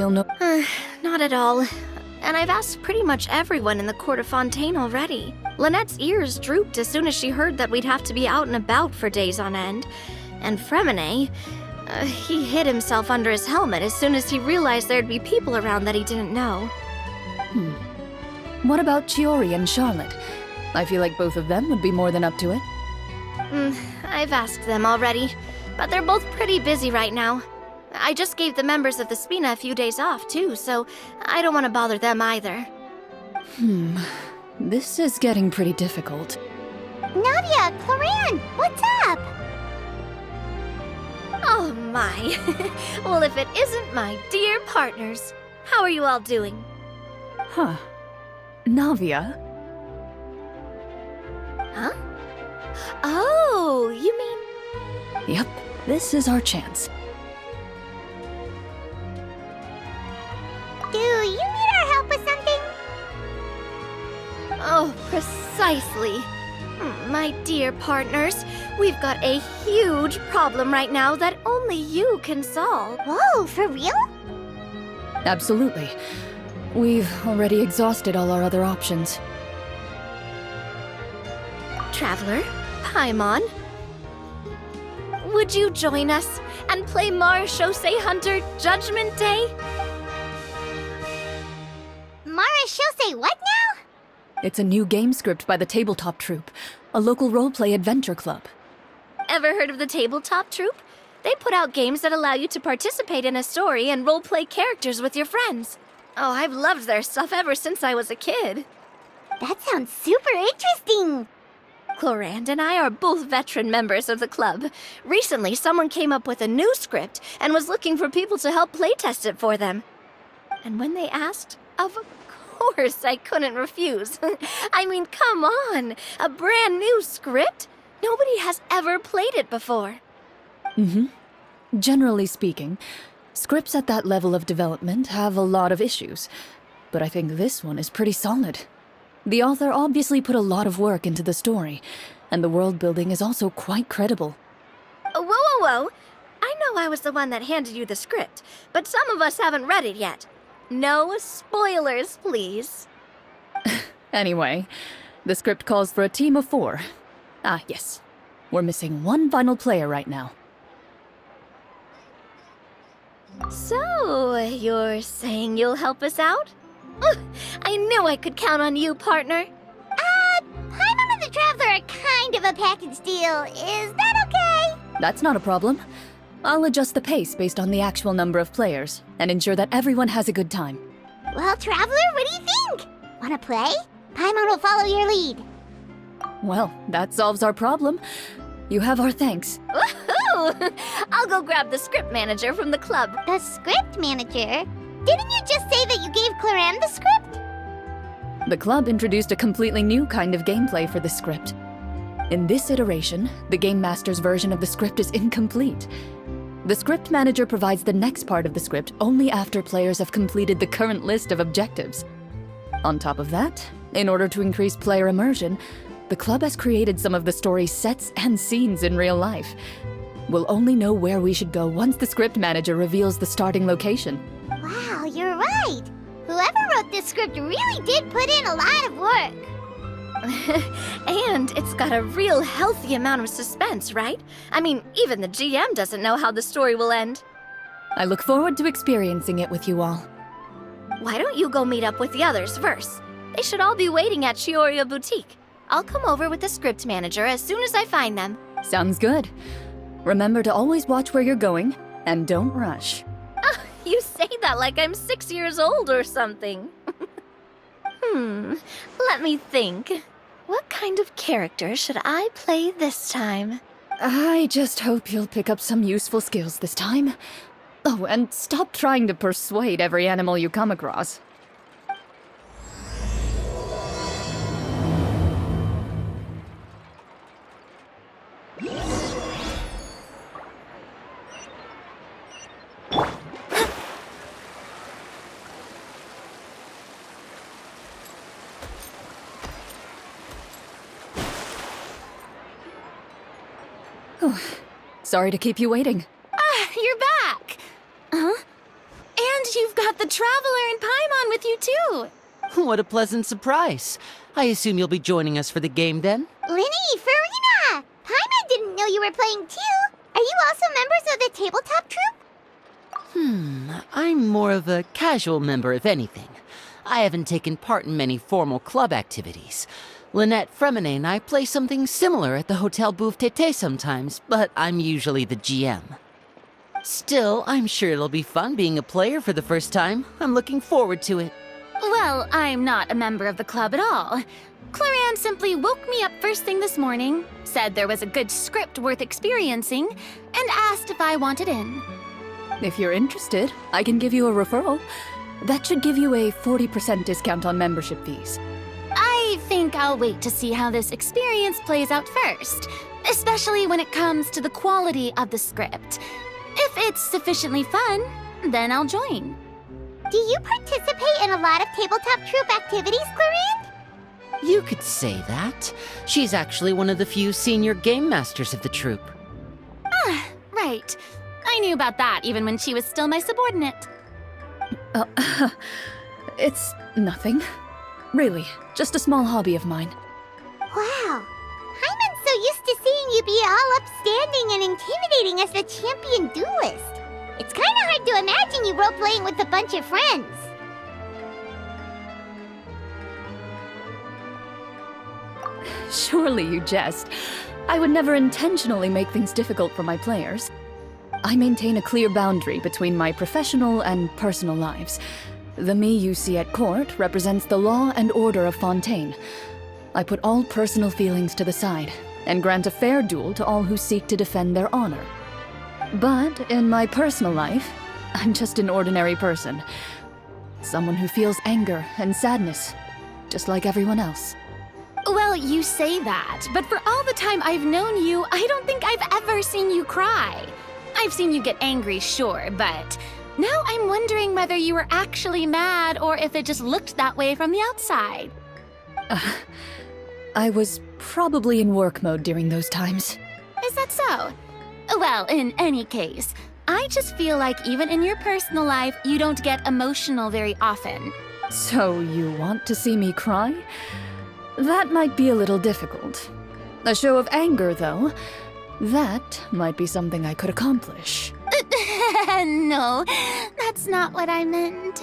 still no... Not at all. And I've asked pretty much everyone in the court of Fontaine already. Lynette's ears drooped as soon as she heard that we'd have to be out and about for days on end. And Fremine, he hid himself under his helmet as soon as he realized there'd be people around that he didn't know. What about Chiori and Charlotte? I feel like both of them would be more than up to it. I've asked them already, but they're both pretty busy right now. I just gave the members of the Spina a few days off, too, so I don't want to bother them either. This is getting pretty difficult. Nadia, Clorinde, what's up? Oh my. Well, if it isn't my dear partners. How are you all doing? Huh. Navia? Huh? Oh, you mean... Yep, this is our chance. Do you need our help with something? Oh, precisely. My dear partners, we've got a huge problem right now that only you can solve. Whoa, for real? Absolutely. We've already exhausted all our other options. Traveler, Paimon, would you join us and play Marechaussee Hunter Judgment Day? Marechaussee what now? It's a new game script by the Tabletop Troupe, a local roleplay adventure club. Ever heard of the Tabletop Troupe? They put out games that allow you to participate in a story and roleplay characters with your friends. Oh, I've loved their stuff ever since I was a kid. That sounds super interesting. Clorinde and I are both veteran members of the club. Recently, someone came up with a new script and was looking for people to help playtest it for them. And when they asked, of course I couldn't refuse. I mean, come on! A brand new script? Nobody has ever played it before. Generally speaking, scripts at that level of development have a lot of issues, but I think this one is pretty solid. The author obviously put a lot of work into the story, and the world building is also quite credible. Whoa. I know I was the one that handed you the script, but some of us haven't read it yet. No spoilers, please. Anyway, the script calls for a team of 4. Ah, yes. We're missing one final player right now. So, you're saying you'll help us out? I knew I could count on you, partner. Paimon and the Traveler are kind of a package deal. Is that okay? That's not a problem. I'll adjust the pace based on the actual number of players, and ensure that everyone has a good time. Well, Traveler, what do you think? Wanna play? Paimon will follow your lead. Well, that solves our problem. You have our thanks. Woohoo! I'll go grab the script manager from the club. The script manager? Didn't you just say that you gave Clorinde the script? The club introduced a completely new kind of gameplay for the script. In this iteration, the Game Master's version of the script is incomplete. The script manager provides the next part of the script only after players have completed the current list of objectives. On top of that, in order to increase player immersion, the club has created some of the story's sets and scenes in real life. We'll only know where we should go once the script manager reveals the starting location. Wow, you're right. Whoever wrote this script really did put in a lot of work. And it's got a real healthy amount of suspense, right? I mean, even the GM doesn't know how the story will end. I look forward to experiencing it with you all. Why don't you go meet up with the others first? They should all be waiting at Chioria Boutique. I'll come over with the script manager as soon as I find them. Sounds good. Remember to always watch where you're going, and don't rush. You say that like I'm 6 years old or something. Let me think. What kind of character should I play this time? I just hope you'll pick up some useful skills this time. Oh, and stop trying to persuade every animal you come across. Sorry to keep you waiting. You're back! Huh? And You've got the Traveler and Paimon with you, too! What a pleasant surprise. I assume you'll be joining us for the game then? Linny, Farina! Paimon didn't know you were playing too. Are you also members of the tabletop troupe? I'm more of a casual member, if anything. I haven't taken part in many formal club activities. Lynette Fremine and I play something similar at the Hotel Bouffe Tété sometimes, but I'm usually the GM. Still, I'm sure it'll be fun being a player for the first time. I'm looking forward to it. Well, I'm not a member of the club at all. Clorinde simply woke me up first thing this morning, said there was a good script worth experiencing, and asked if I wanted in. If you're interested, I can give you a referral. That should give you a 40% discount on membership fees. I think I'll wait to see how this experience plays out first, especially when it comes to the quality of the script. If it's sufficiently fun, then I'll join. Do you participate in a lot of tabletop troupe activities, Clorinde? You could say that. She's actually one of the few senior game masters of the troupe. Right. I knew about that even when she was still my subordinate. It's nothing. Really, just a small hobby of mine. Wow. Paimon's so used to seeing you be all upstanding and intimidating as the champion duelist. It's kind of hard to imagine you role-playing with a bunch of friends. Surely you jest. I would never intentionally make things difficult for my players. I maintain a clear boundary between my professional and personal lives. The me you see at court represents the law and order of Fontaine. I put all personal feelings to the side and grant a fair duel to all who seek to defend their honor. But in my personal life, I'm just an ordinary person. Someone who feels anger and sadness, just like everyone else. Well, you say that, but for all the time I've known you, I don't think I've ever seen you cry. I've seen you get angry, sure, but now I'm wondering whether you were actually mad or if it just looked that way from the outside. I was probably in work mode during those times. Is that so? Well, in any case, I just feel like even in your personal life, you don't get emotional very often. So you want to see me cry? That might be a little difficult. A show of anger, though, that might be something I could accomplish. No, that's not what I meant.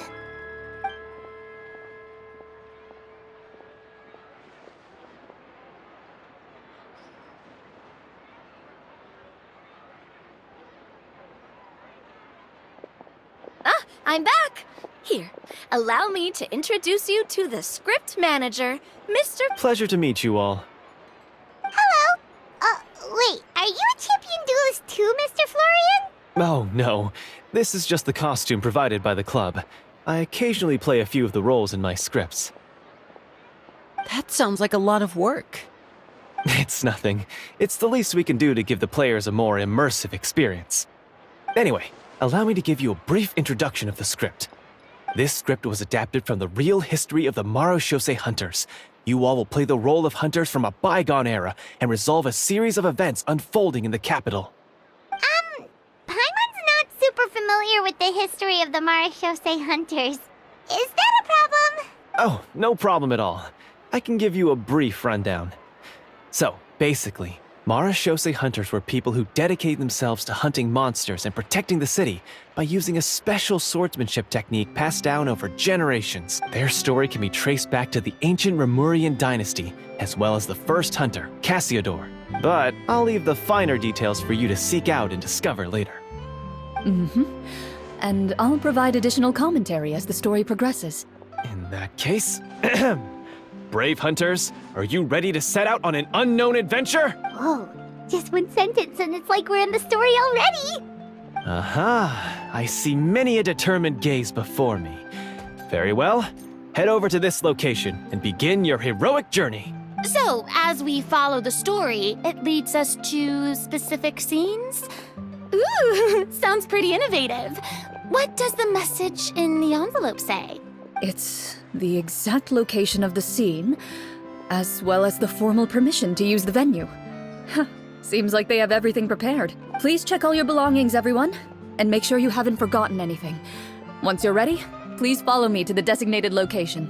I'm back! Here, allow me to introduce you to the script manager, Mr. Pleasure to meet you all. Hello? Wait, are you a champion duelist too, Mr. Florian? Oh, no. This is just the costume provided by the club. I occasionally play a few of the roles in my scripts. That sounds like a lot of work. It's nothing. It's the least we can do to give the players a more immersive experience. Anyway, allow me to give you a brief introduction of the script. This script was adapted from the real history of the Marechaussee Hunters. You all will play the role of hunters from a bygone era and resolve a series of events unfolding in the capital. Paimon's not super familiar with the history of the Marechaussee Hunters. Is that a problem? Oh, no problem at all. I can give you a brief rundown. So, basically, Marechaussee Hunters were people who dedicated themselves to hunting monsters and protecting the city by using a special swordsmanship technique passed down over generations. Their story can be traced back to the ancient Remurian dynasty, as well as the first hunter, Cassiodor. But I'll leave the finer details for you to seek out and discover later. And I'll provide additional commentary as the story progresses. In that case, brave hunters, are you ready to set out on an unknown adventure? Whoa, just one sentence and it's like we're in the story already! Aha, I see many a determined gaze before me. Very well, head over to this location and begin your heroic journey. So, as we follow the story, it leads us to specific scenes? Ooh, sounds pretty innovative. What does the message in the envelope say? It's the exact location of the scene, as well as the formal permission to use the venue. Seems like they have everything prepared. Please check all your belongings, everyone, and make sure you haven't forgotten anything. Once you're ready, please follow me to the designated location.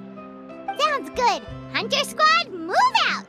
Sounds good. Hunter Squad, move out!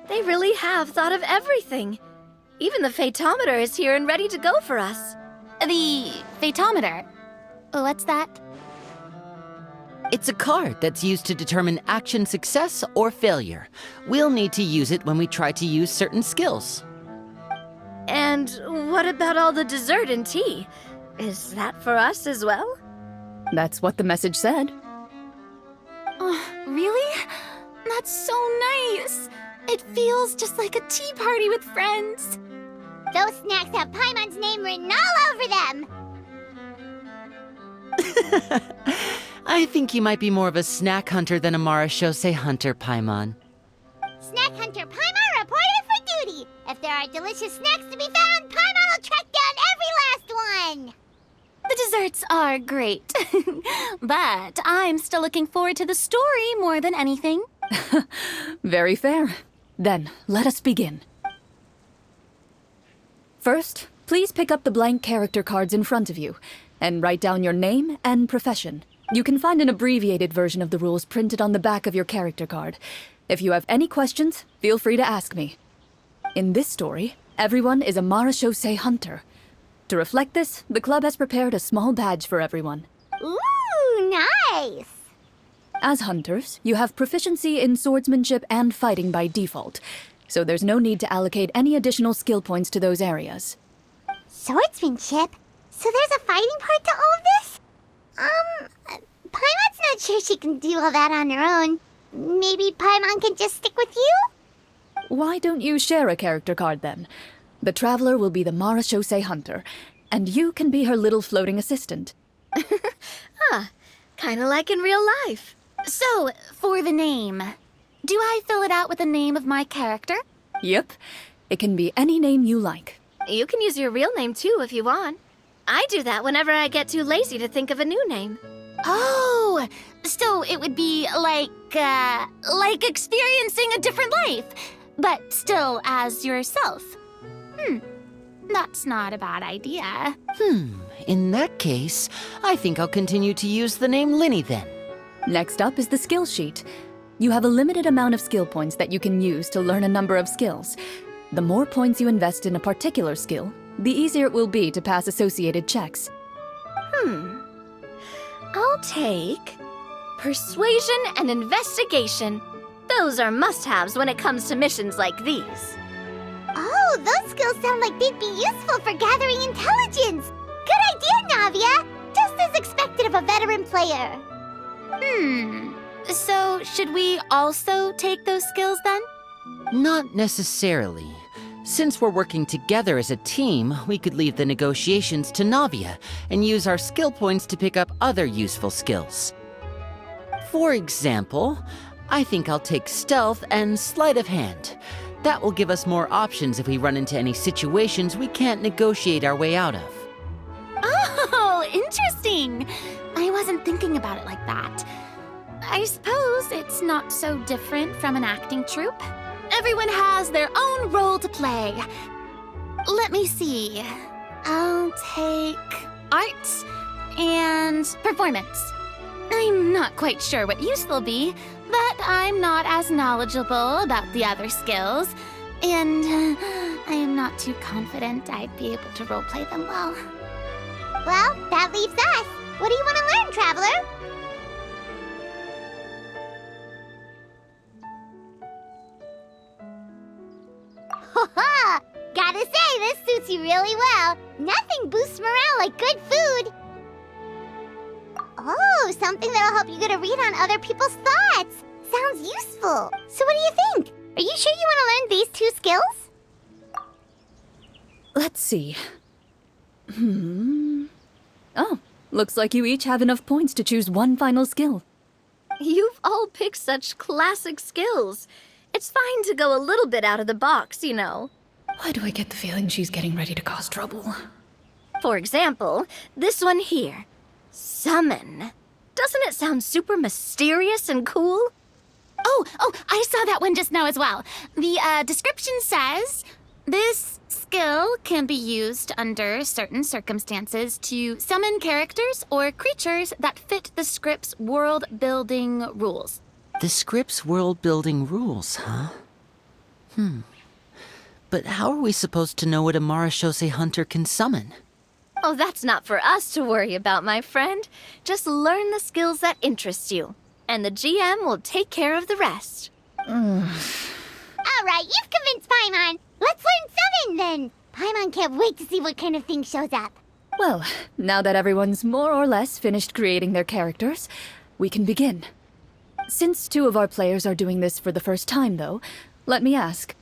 They really have thought of everything. Even the Fatometer is here and ready to go for us. The Fatometer? What's that? It's a card that's used to determine action success or failure. We'll need to use it when we try to use certain skills. And what about all the dessert and tea? Is that for us as well? That's what the message said. Oh, really? That's so nice. It feels just like a tea party with friends. Those snacks have Paimon's name written all over them! I think you might be more of a snack hunter than a Marachose hunter, Paimon. Snack Hunter Paimon reported for duty! If there are delicious snacks to be found, Paimon will track down every last one! The desserts are great. But I'm still looking forward to the story more than anything. Very fair. Then, let us begin. First, please pick up the blank character cards in front of you, and write down your name and profession. You can find an abbreviated version of the rules printed on the back of your character card. If you have any questions, feel free to ask me. In this story, everyone is a Marachose hunter. To reflect this, the club has prepared a small badge for everyone. Ooh, nice! As hunters, you have proficiency in swordsmanship and fighting by default, so there's no need to allocate any additional skill points to those areas. Swordsmanship? So there's a fighting part to all of this? Paimon's not sure she can do all that on her own. Maybe Paimon can just stick with you? Why don't you share a character card then? The Traveler will be the Marachose hunter, and you can be her little floating assistant. Kinda like in real life. So, for the name, do I fill it out with the name of my character? Yep, it can be any name you like. You can use your real name too if you want. I do that whenever I get too lazy to think of a new name. Oh, so it would be like experiencing a different life, but still as yourself. That's not a bad idea. In that case, I think I'll continue to use the name Linny then. Next up is the skill sheet. You have a limited amount of skill points that you can use to learn a number of skills. The more points you invest in a particular skill, the easier it will be to pass associated checks. I'll take Persuasion and Investigation. Those are must-haves when it comes to missions like these. Oh, those skills sound like they'd be useful for gathering intelligence! Good idea, Navia! Just as expected of a veteran player. So should we also take those skills then? Not necessarily. Since we're working together as a team, we could leave the negotiations to Navia and use our skill points to pick up other useful skills. For example, I think I'll take Stealth and Sleight of Hand. That will give us more options if we run into any situations we can't negotiate our way out of. Oh, interesting. I wasn't thinking about it like that. I suppose it's not so different from an acting troupe. Everyone has their own role to play. Let me see. I'll take arts and performance. I'm not quite sure what use they'll be, but I'm not as knowledgeable about the other skills. and I am not too confident I'd be able to roleplay them well. Well, that leaves us. What do you want to learn, Traveler? Haha! Gotta say, this suits you really well. Nothing boosts morale like good food. Oh, something that'll help you get a read on other people's thoughts. Sounds useful. So what do you think? Are you sure you want to learn these 2 skills? Let's see. Oh, looks like you each have enough points to choose one final skill. You've all picked such classic skills. It's fine to go a little bit out of the box, you know. Why do I get the feeling she's getting ready to cause trouble? For example, this one here. Summon. Doesn't it sound super mysterious and cool? Oh, I saw that one just now as well. The description says, this skill can be used under certain circumstances to summon characters or creatures that fit the script's world-building rules. The script's world-building rules, huh? But how are we supposed to know what a Marashose hunter can summon? Oh, that's not for us to worry about, my friend. Just learn the skills that interest you, and the GM will take care of the rest. All right, you've convinced Paimon. Let's learn Summon, then. Paimon can't wait to see what kind of thing shows up. Well, now that everyone's more or less finished creating their characters, we can begin. Since 2 of our players are doing this for the first time, though, let me ask.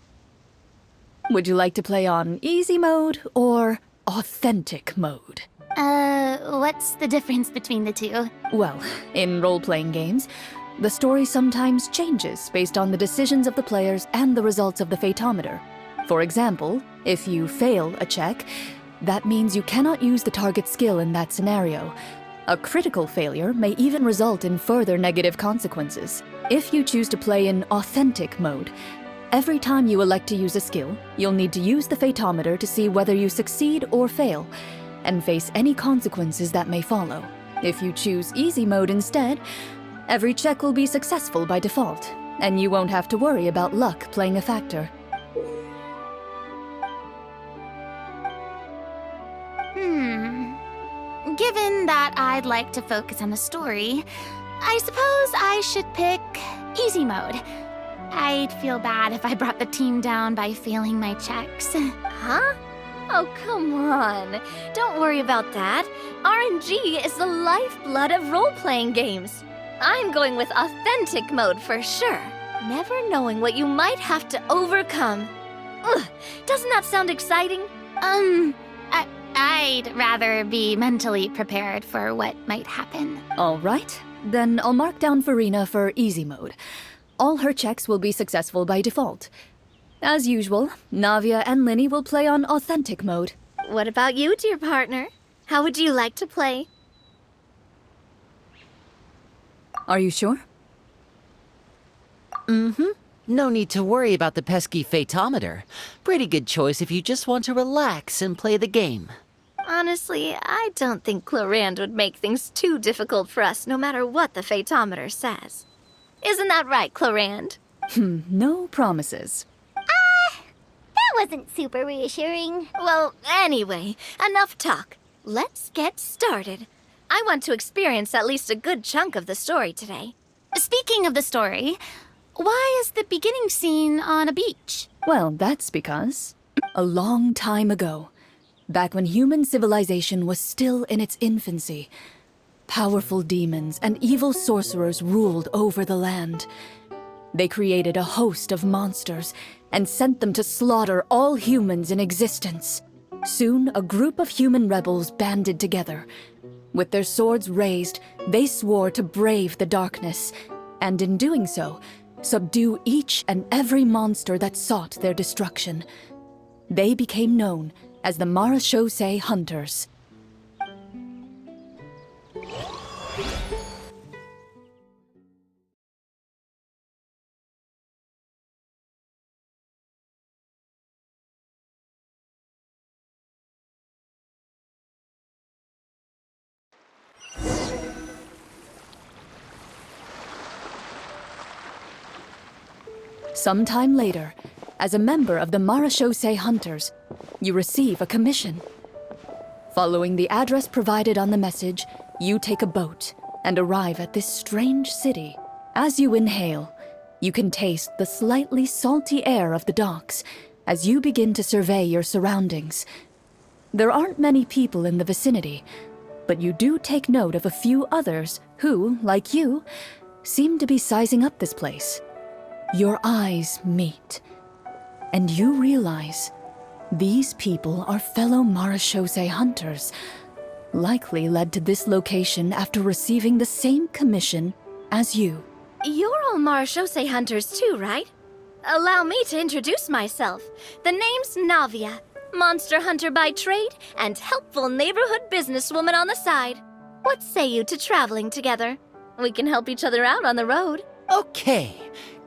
Would you like to play on easy mode or authentic mode? What's the difference between the 2? Well, in role-playing games, the story sometimes changes based on the decisions of the players and the results of the Fatometer. For example, if you fail a check, that means you cannot use the target skill in that scenario. A critical failure may even result in further negative consequences. If you choose to play in authentic mode, every time you elect to use a skill, you'll need to use the Fatometer to see whether you succeed or fail, and face any consequences that may follow. If you choose easy mode instead, every check will be successful by default, and you won't have to worry about luck playing a factor. Given that I'd like to focus on the story, I suppose I should pick easy mode. I'd feel bad if I brought the team down by failing my checks. Huh? Oh, come on. Don't worry about that. RNG is the lifeblood of role-playing games. I'm going with authentic mode for sure. Never knowing what you might have to overcome. Ugh, doesn't that sound exciting? I'd rather be mentally prepared for what might happen. All right, then I'll mark down Farina for easy mode. All her checks will be successful by default. As usual, Navia and Linny will play on authentic mode. What about you, dear partner? How would you like to play? Are you sure? No need to worry about the pesky Fatometer. Pretty good choice if you just want to relax and play the game. Honestly, I don't think Clorinde would make things too difficult for us no matter what the Fatometer says. Isn't that right, Clorinde? No promises. That wasn't super reassuring. Well, anyway, enough talk. Let's get started. I want to experience at least a good chunk of the story today. Speaking of the story, why is the beginning scene on a beach? Well, that's because a long time ago, back when human civilization was still in its infancy, powerful demons and evil sorcerers ruled over the land. They created a host of monsters and sent them to slaughter all humans in existence. Soon, a group of human rebels banded together. With their swords raised, they swore to brave the darkness, and in doing so, subdue each and every monster that sought their destruction. They became known as the Marashose Hunters. Sometime later, As a member of the Marechaussee Hunters, you receive a commission. Following the address provided on the message, you take a boat and arrive at this strange city. As you inhale, you can taste the slightly salty air of the docks as you begin to survey your surroundings. There aren't many people in the vicinity, but you do take note of a few others who, like you, seem to be sizing up this place. Your eyes meet, and you realize these people are fellow Marechaussee hunters, likely led to this location after receiving the same commission as you. You're all Marechaussee hunters too, right? Allow me to introduce myself. The name's Navia, monster hunter by trade and helpful neighborhood businesswoman on the side. What say you to traveling together? We can help each other out on the road. Okay,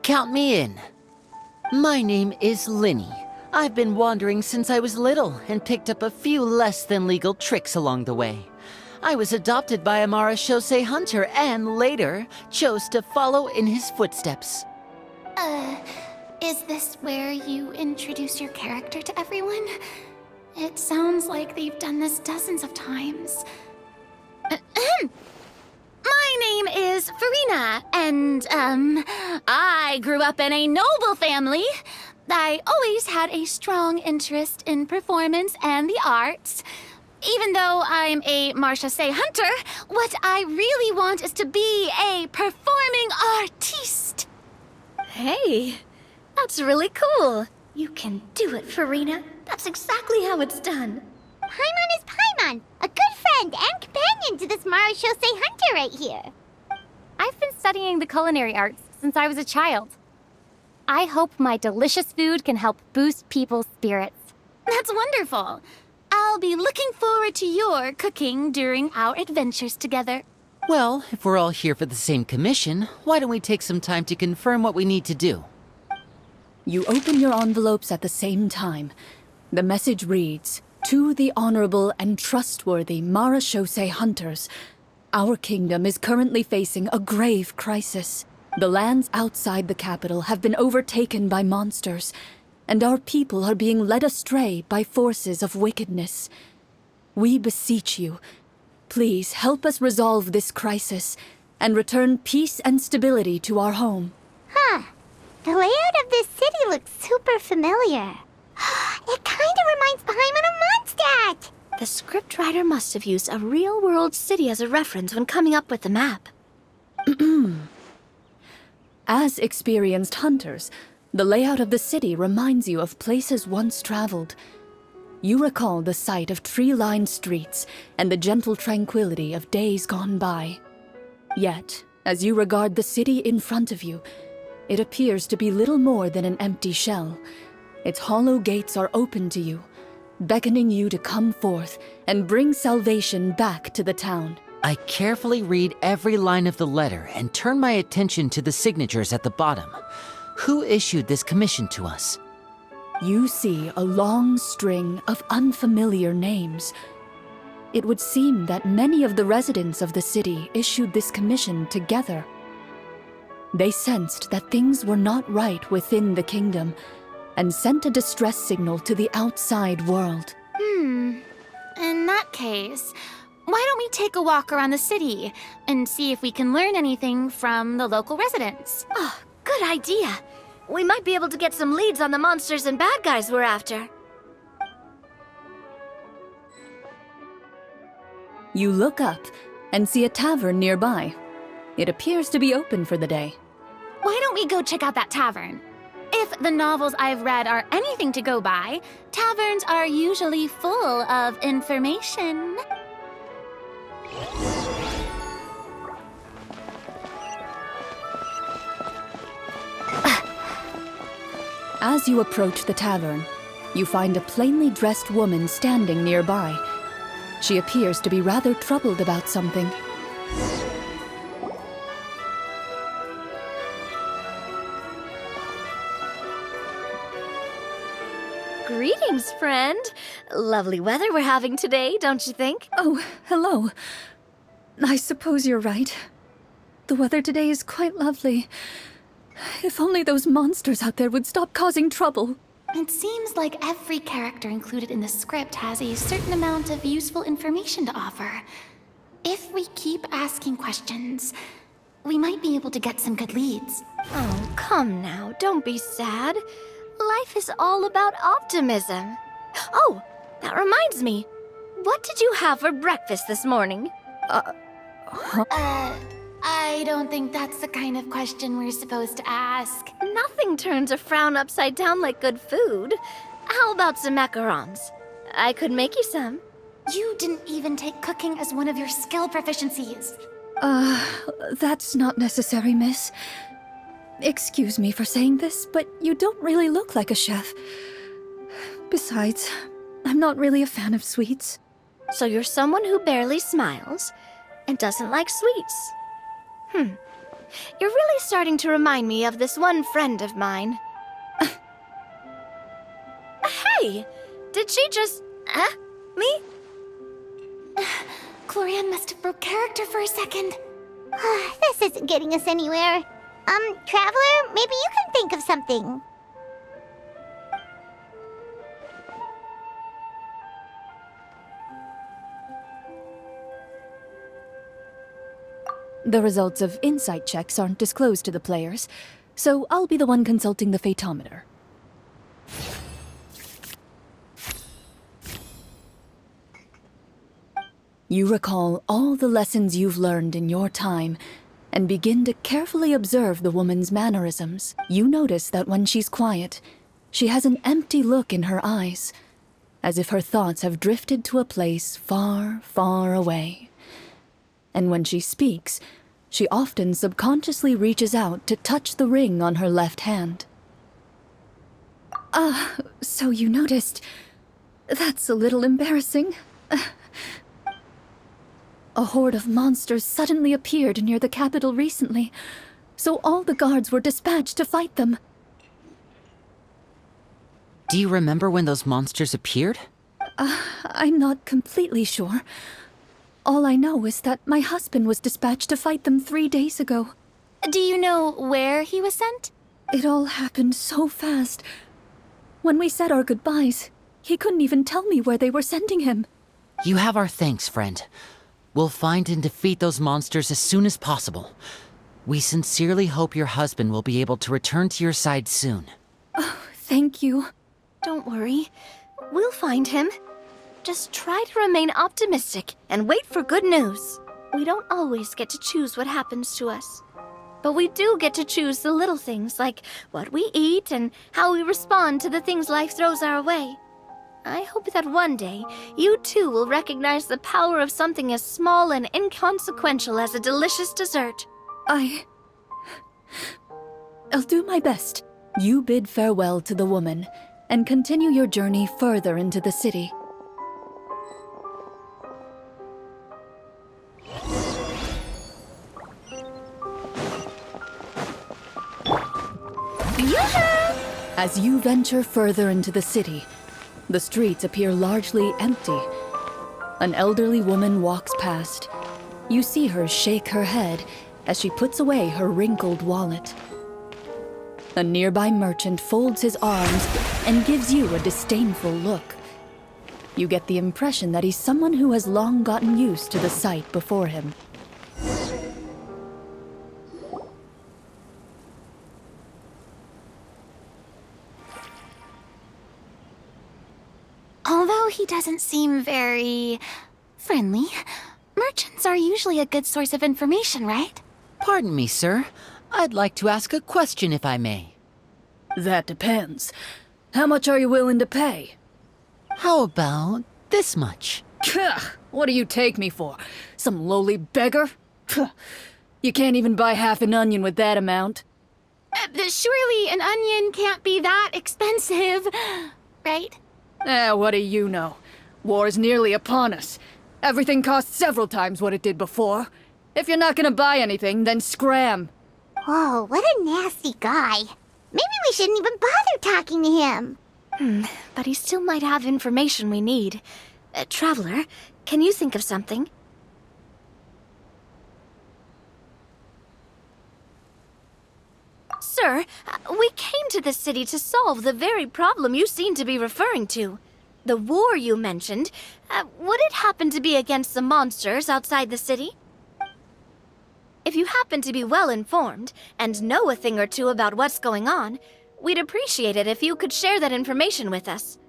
count me in. My name is Linny. I've been wandering since I was little and picked up a few less than legal tricks along the way. I was adopted by a Marechaussee hunter and later chose to follow in his footsteps. Is this where you introduce your character to everyone? It sounds like they've done this dozens of times. My name is Farina, and, I grew up in a noble family. I always had a strong interest in performance and the arts. Even though I'm a Marechaussee hunter, what I really want is to be a performing artiste. Hey, that's really cool. You can do it, Farina. That's exactly how it's done. Paimon is Paimon, a good friend and companion to this Marechaussee hunter right here. I've been studying the culinary arts since I was a child. I hope my delicious food can help boost people's spirits. That's wonderful. I'll be looking forward to your cooking during our adventures together. Well, if we're all here for the same commission, why don't we take some time to confirm what we need to do? You open your envelopes at the same time. The message reads, "To the honorable and trustworthy Marechaussee hunters, our kingdom is currently facing a grave crisis. The lands outside the capital have been overtaken by monsters, and our people are being led astray by forces of wickedness. We beseech you, please help us resolve this crisis and return peace and stability to our home." Huh. The layout of this city looks super familiar. It kind of reminds Paimon of Mondstadt. The scriptwriter must have used a real-world city as a reference when coming up with the map. As experienced hunters, the layout of the city reminds you of places once traveled. You recall the sight of tree-lined streets and the gentle tranquility of days gone by. Yet, as you regard the city in front of you, it appears to be little more than an empty shell. Its hollow gates are open to you, beckoning you to come forth and bring salvation back to the town. I carefully read every line of the letter and turn my attention to the signatures at the bottom. Who issued this commission to us? You see a long string of unfamiliar names. It would seem that many of the residents of the city issued this commission together. They sensed that things were not right within the kingdom and sent a distress signal to the outside world. In that case, why don't we take a walk around the city and see if we can learn anything from the local residents? Oh, good idea. We might be able to get some leads on the monsters and bad guys we're after. You look up and see a tavern nearby. It appears to be open for the day. Why don't we go check out that tavern? If the novels I've read are anything to go by, taverns are usually full of information. As you approach the tavern, you find a plainly dressed woman standing nearby. She appears to be rather troubled about something. Greetings, friend. Lovely weather we're having today, don't you think? Oh, hello. I suppose you're right. The weather today is quite lovely. If only those monsters out there would stop causing trouble. It seems like every character included in the script has a certain amount of useful information to offer. If we keep asking questions, we might be able to get some good leads. Oh, come now, don't be sad. Life is all about optimism. Oh, that reminds me. What did you have for breakfast this morning? I don't think that's the kind of question we're supposed to ask. Nothing turns a frown upside down like good food. How about some macarons? I could make you some. You didn't even take cooking as one of your skill proficiencies. That's not necessary, miss. Excuse me for saying this, but you don't really look like a chef. Besides, I'm not really a fan of sweets. So you're someone who barely smiles and doesn't like sweets. You're really starting to remind me of this one friend of mine. Hey! Did she just... me? Clorinde must have broke character for a second. This isn't getting us anywhere. Traveler, maybe you can think of something. The results of insight checks aren't disclosed to the players, so I'll be the one consulting the fatometer. You recall all the lessons you've learned in your time and begin to carefully observe the woman's mannerisms. You notice that when she's quiet, she has an empty look in her eyes, as if her thoughts have drifted to a place far, far away. And when she speaks, she often subconsciously reaches out to touch the ring on her left hand. So you noticed. That's a little embarrassing. A horde of monsters suddenly appeared near the capital recently, so all the guards were dispatched to fight them. Do you remember when those monsters appeared? I'm not completely sure. All I know is that my husband was dispatched to fight them 3 days ago. Do you know where he was sent? It all happened so fast. When we said our goodbyes, he couldn't even tell me where they were sending him. You have our thanks, friend. We'll find and defeat those monsters as soon as possible. We sincerely hope your husband will be able to return to your side soon. Thank you. Don't worry. We'll find him. Just try to remain optimistic and wait for good news. We don't always get to choose what happens to us. But we do get to choose the little things like what we eat and how we respond to the things life throws our way. I hope that one day, you too will recognize the power of something as small and inconsequential as a delicious dessert. I'll do my best. You bid farewell to the woman and continue your journey further into the city. As you venture further into the city, the streets appear largely empty. An elderly woman walks past. You see her shake her head as she puts away her wrinkled wallet. A nearby merchant folds his arms and gives you a disdainful look. You get the impression that he's someone who has long gotten used to the sight before him. Although he doesn't seem very friendly, merchants are usually a good source of information, right? Pardon me, sir. I'd like to ask a question if I may. That depends. How much are you willing to pay? How about this much? What do you take me for? Some lowly beggar? You can't even buy half an onion with that amount. Surely an onion can't be that expensive, right? What do you know? War is nearly upon us. Everything costs several times what it did before. If you're not gonna buy anything, then scram. Whoa, what a nasty guy. Maybe we shouldn't even bother talking to him. But he still might have information we need. Traveler, can you think of something? Sir, we came to this city to solve the very problem you seem to be referring to. The war you mentioned, would it happen to be against the monsters outside the city? If you happen to be well informed and know a thing or two about what's going on, we'd appreciate it if you could share that information with us.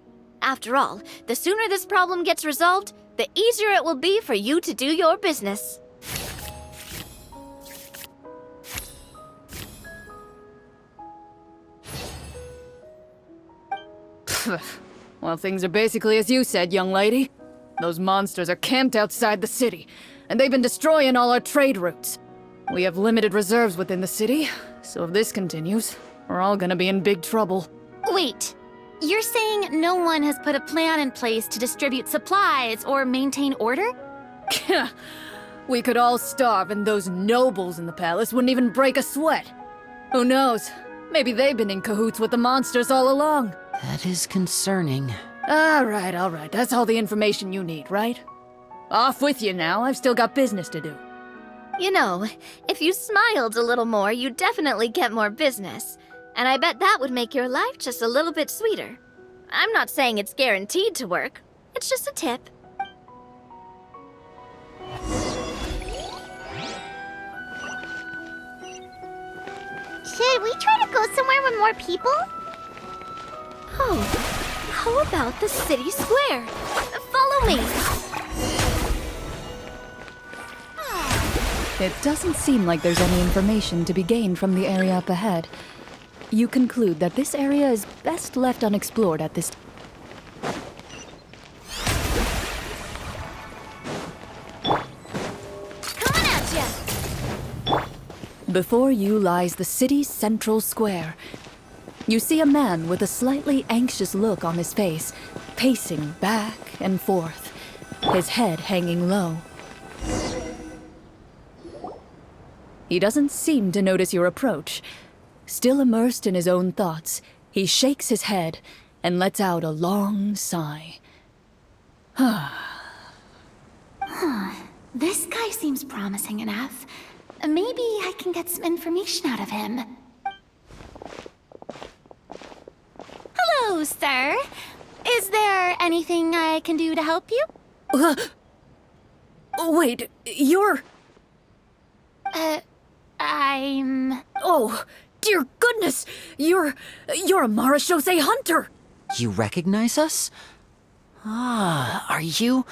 After all, the sooner this problem gets resolved, the easier it will be for you to do your business. Well, things are basically as you said, young lady. Those monsters are camped outside the city, and they've been destroying all our trade routes. We have limited reserves within the city, so if this continues, we're all gonna be in big trouble. Wait, you're saying no one has put a plan in place to distribute supplies or maintain order? We could all starve, and those nobles in the palace wouldn't even break a sweat. Who knows? Maybe they've been in cahoots with the monsters all along. That is concerning. All right. That's all the information you need, right? Off with you now. I've still got business to do. You know, if you smiled a little more, you'd definitely get more business. And I bet that would make your life just a little bit sweeter. I'm not saying it's guaranteed to work. It's just a tip. Should we try to go somewhere with more people? Oh, how about the city square? Follow me. It doesn't seem like there's any information to be gained from the area up ahead. You conclude that this area is best left unexplored at this time. Coming at ya! Before you lies the city's central square. You see a man with a slightly anxious look on his face, pacing back and forth, his head hanging low. He doesn't seem to notice your approach. Still immersed in his own thoughts, he shakes his head and lets out a long sigh. This guy seems promising enough. Maybe I can get some information out of him. Hello, sir. Is there anything I can do to help you? Wait, you're... I'm... Oh, dear goodness! You're a Marashose hunter! You recognize us? Ah, are you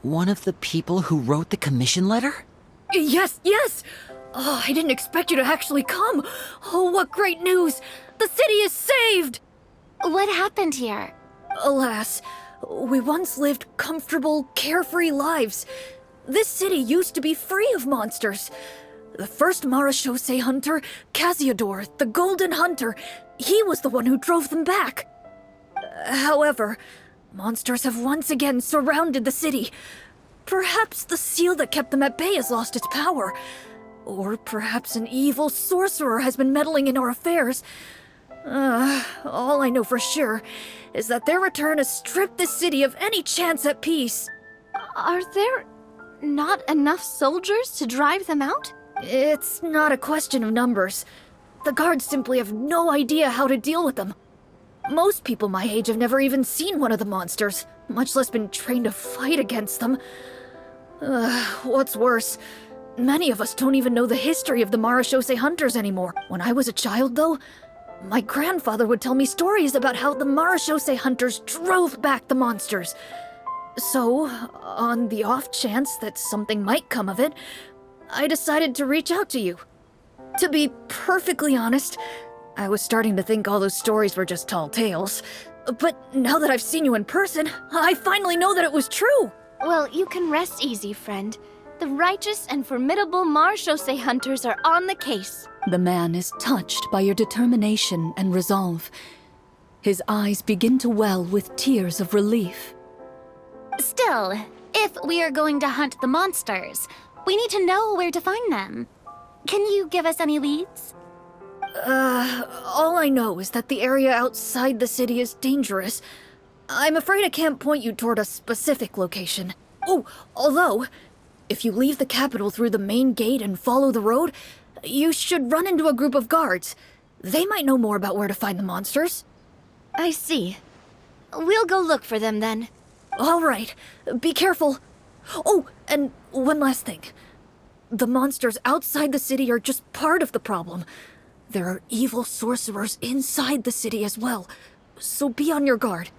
one of the people who wrote the commission letter? Yes! Oh, I didn't expect you to actually come! Oh, what great news! The city is saved! What happened here? Alas, we once lived comfortable, carefree lives. This city used to be free of monsters. The first Marashose hunter, Casiodor, the Golden Hunter, he was the one who drove them back. However, monsters have once again surrounded the city. Perhaps the seal that kept them at bay has lost its power. Or perhaps an evil sorcerer has been meddling in our affairs. All I know for sure is that their return has stripped the city of any chance at peace. Are there not enough soldiers to drive them out? It's not a question of numbers. The guards simply have no idea how to deal with them. Most people my age have never even seen one of the monsters, much less been trained to fight against them. What's worse, many of us don't even know the history of the Marashose hunters anymore. When I was a child, though, my grandfather would tell me stories about how the Marashose hunters drove back the monsters. So, on the off chance that something might come of it, I decided to reach out to you. To be perfectly honest, I was starting to think all those stories were just tall tales. But now that I've seen you in person, I finally know that it was true! Well, you can rest easy, friend. The righteous and formidable Marashose hunters are on the case. The man is touched by your determination and resolve. His eyes begin to well with tears of relief. Still, if we are going to hunt the monsters, we need to know where to find them. Can you give us any leads? All I know is that the area outside the city is dangerous. I'm afraid I can't point you toward a specific location. Oh, although, if you leave the capital through the main gate and follow the road, you should run into a group of guards. They might know more about where to find the monsters. I see. We'll go look for them then. All right, be careful. Oh, and one last thing. The monsters outside the city are just part of the problem. There are evil sorcerers inside the city as well, so be on your guard.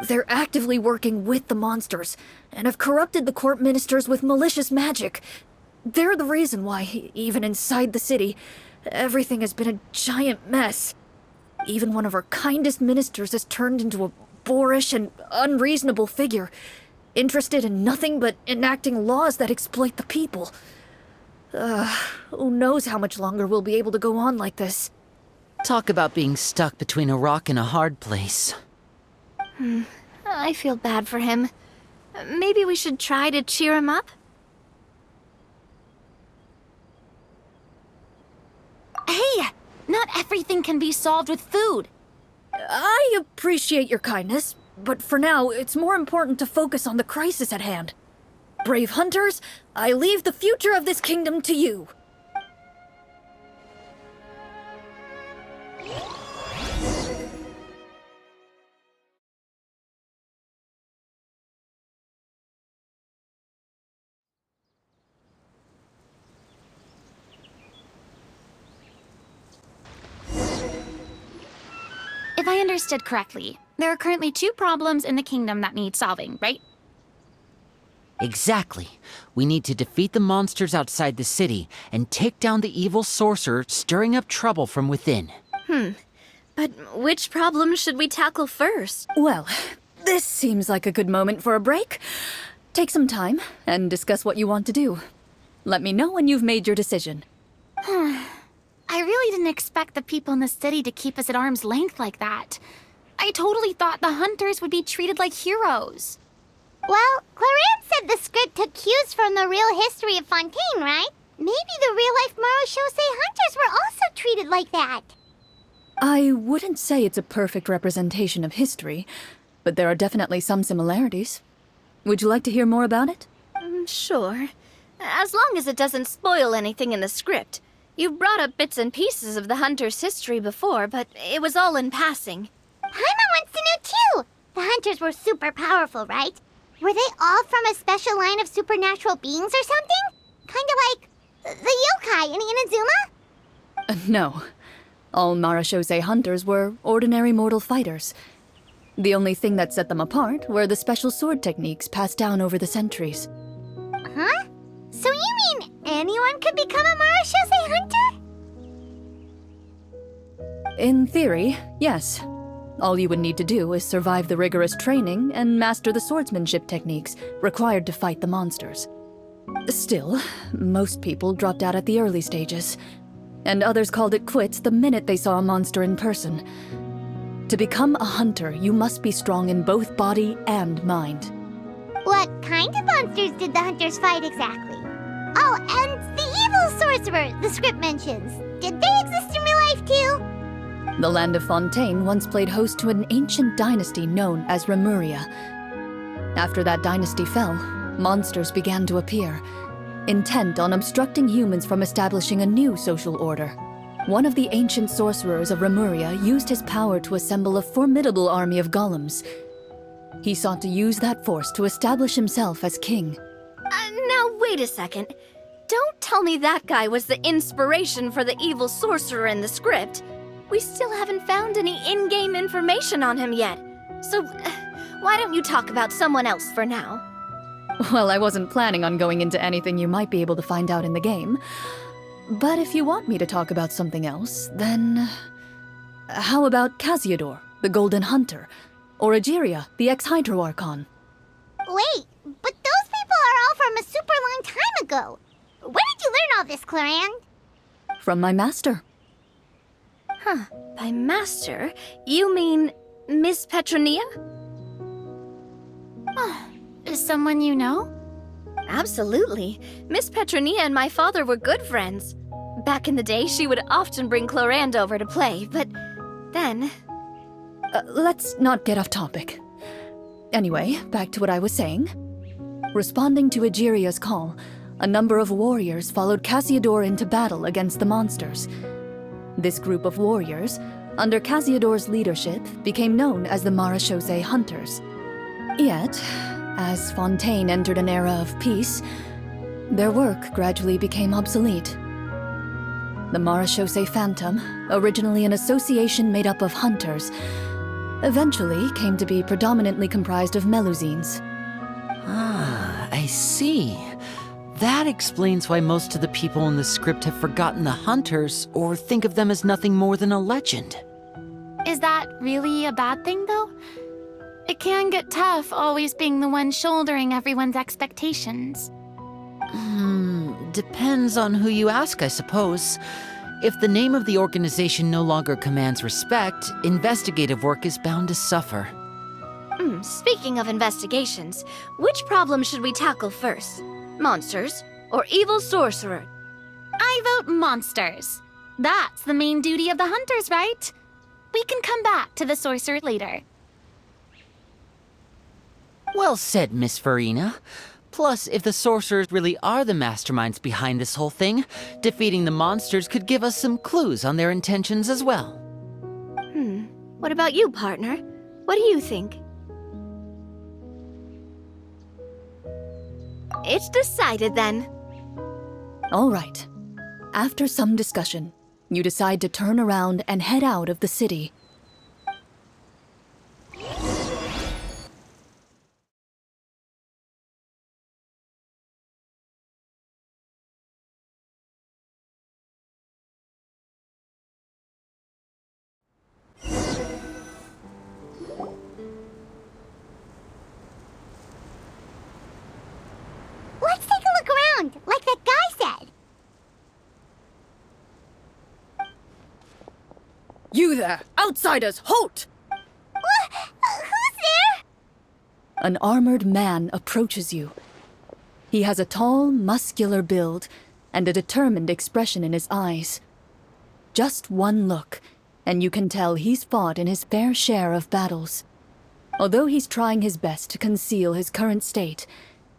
They're actively working with the monsters, and have corrupted the court ministers with malicious magic. They're the reason why, even inside the city, everything has been a giant mess. Even one of our kindest ministers has turned into a boorish and unreasonable figure, interested in nothing but enacting laws that exploit the people. Who knows how much longer we'll be able to go on like this. Talk about being stuck between a rock and a hard place. I feel bad for him. Maybe we should try to cheer him up? Hey! Not everything can be solved with food. I appreciate your kindness, but for now, it's more important to focus on the crisis at hand. Brave hunters, I leave the future of this kingdom to you. If I understood correctly, there are currently 2 problems in the kingdom that need solving, right? Exactly. We need to defeat the monsters outside the city and take down the evil sorcerer stirring up trouble from within. But which problem should we tackle first? Well, this seems like a good moment for a break. Take some time and discuss what you want to do. Let me know when you've made your decision. I really didn't expect the people in the city to keep us at arm's length like that. I totally thought the hunters would be treated like heroes. Well, Clorinde said the script took cues from the real history of Fontaine, right? Maybe the real-life Marachose hunters were also treated like that. I wouldn't say it's a perfect representation of history, but there are definitely some similarities. Would you like to hear more about it? Sure. As long as it doesn't spoil anything in the script. You brought up bits and pieces of the hunter's history before, but it was all in passing. Paimon wants to know too! The hunters were super powerful, right? Were they all from a special line of supernatural beings or something? Kinda like the yokai in Inazuma? No. All Marachose hunters were ordinary mortal fighters. The only thing that set them apart were the special sword techniques passed down over the centuries. Huh? So you mean anyone could become a Marachose hunter? In theory, yes. All you would need to do is survive the rigorous training and master the swordsmanship techniques required to fight the monsters. Still, most people dropped out at the early stages, and others called it quits the minute they saw a monster in person. To become a hunter, you must be strong in both body and mind. What kind of monsters did the hunters fight exactly? Oh, and the evil sorcerer the script mentions. Did they exist in real life too? The land of Fontaine once played host to an ancient dynasty known as Remuria. After that dynasty fell, monsters began to appear, intent on obstructing humans from establishing a new social order. One of the ancient sorcerers of Remuria used his power to assemble a formidable army of golems. He sought to use that force to establish himself as king. Now wait a second. Don't tell me that guy was the inspiration for the evil sorcerer in the script. We still haven't found any in-game information on him yet. So, why don't you talk about someone else for now? Well, I wasn't planning on going into anything you might be able to find out in the game. But if you want me to talk about something else, then... How about Casiodor, the Golden Hunter? Or Egeria, the ex-Hydro Archon? Wait, but those people are all from a super long time ago. Where did you learn all this, Clorinde? From my master. By master, you mean Miss Petronia? Is someone you know? Absolutely. Miss Petronia and my father were good friends. Back in the day, she would often bring Clorinde over to play, but then... Let's not get off topic. Anyway, back to what I was saying. Responding to Egeria's call, a number of warriors followed Casiodor into battle against the monsters. This group of warriors, under Casiodor's leadership, became known as the Marechaussee Hunters. Yet, as Fontaine entered an era of peace, their work gradually became obsolete. The Marechaussee Phantom, originally an association made up of hunters, eventually came to be predominantly comprised of Melusines. Ah, I see. That explains why most of the people in the script have forgotten the hunters or think of them as nothing more than a legend. Is that really a bad thing, though? It can get tough always being the one shouldering everyone's expectations. Depends on who you ask, I suppose. If the name of the organization no longer commands respect, investigative work is bound to suffer. Speaking of investigations, which problem should we tackle first? Monsters or evil sorcerer? I vote monsters. That's the main duty of the hunters, right? We can come back to the sorcerer later. Well said, Miss Farina. Plus, if the sorcerers really are the masterminds behind this whole thing, defeating the monsters could give us some clues on their intentions as well. What about you, partner? What do you think? It's decided then. All right. After some discussion, you decide to turn around and head out of the city. Let's take a look around, like that guy said. You there! Outsiders, halt! Who's there? An armored man approaches you. He has a tall, muscular build and a determined expression in his eyes. Just one look, and you can tell he's fought in his fair share of battles. Although he's trying his best to conceal his current state,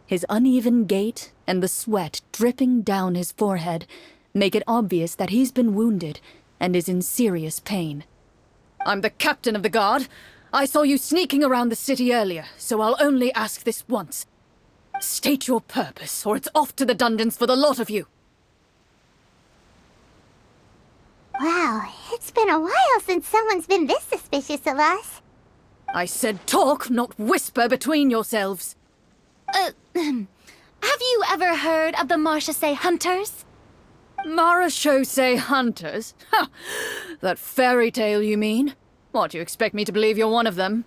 his uneven gait and the sweat dripping down his forehead make it obvious that he's been wounded and is in serious pain. I'm the captain of the guard. I saw you sneaking around the city earlier, so I'll only ask this once. State your purpose, or it's off to the dungeons for the lot of you. Wow, it's been a while since someone's been this suspicious of us. I said talk, not whisper between yourselves. Have you ever heard of the Marechaussee Hunters? Marechaussee Hunters? Ha! That fairy tale, you mean? What, you expect me to believe you're one of them?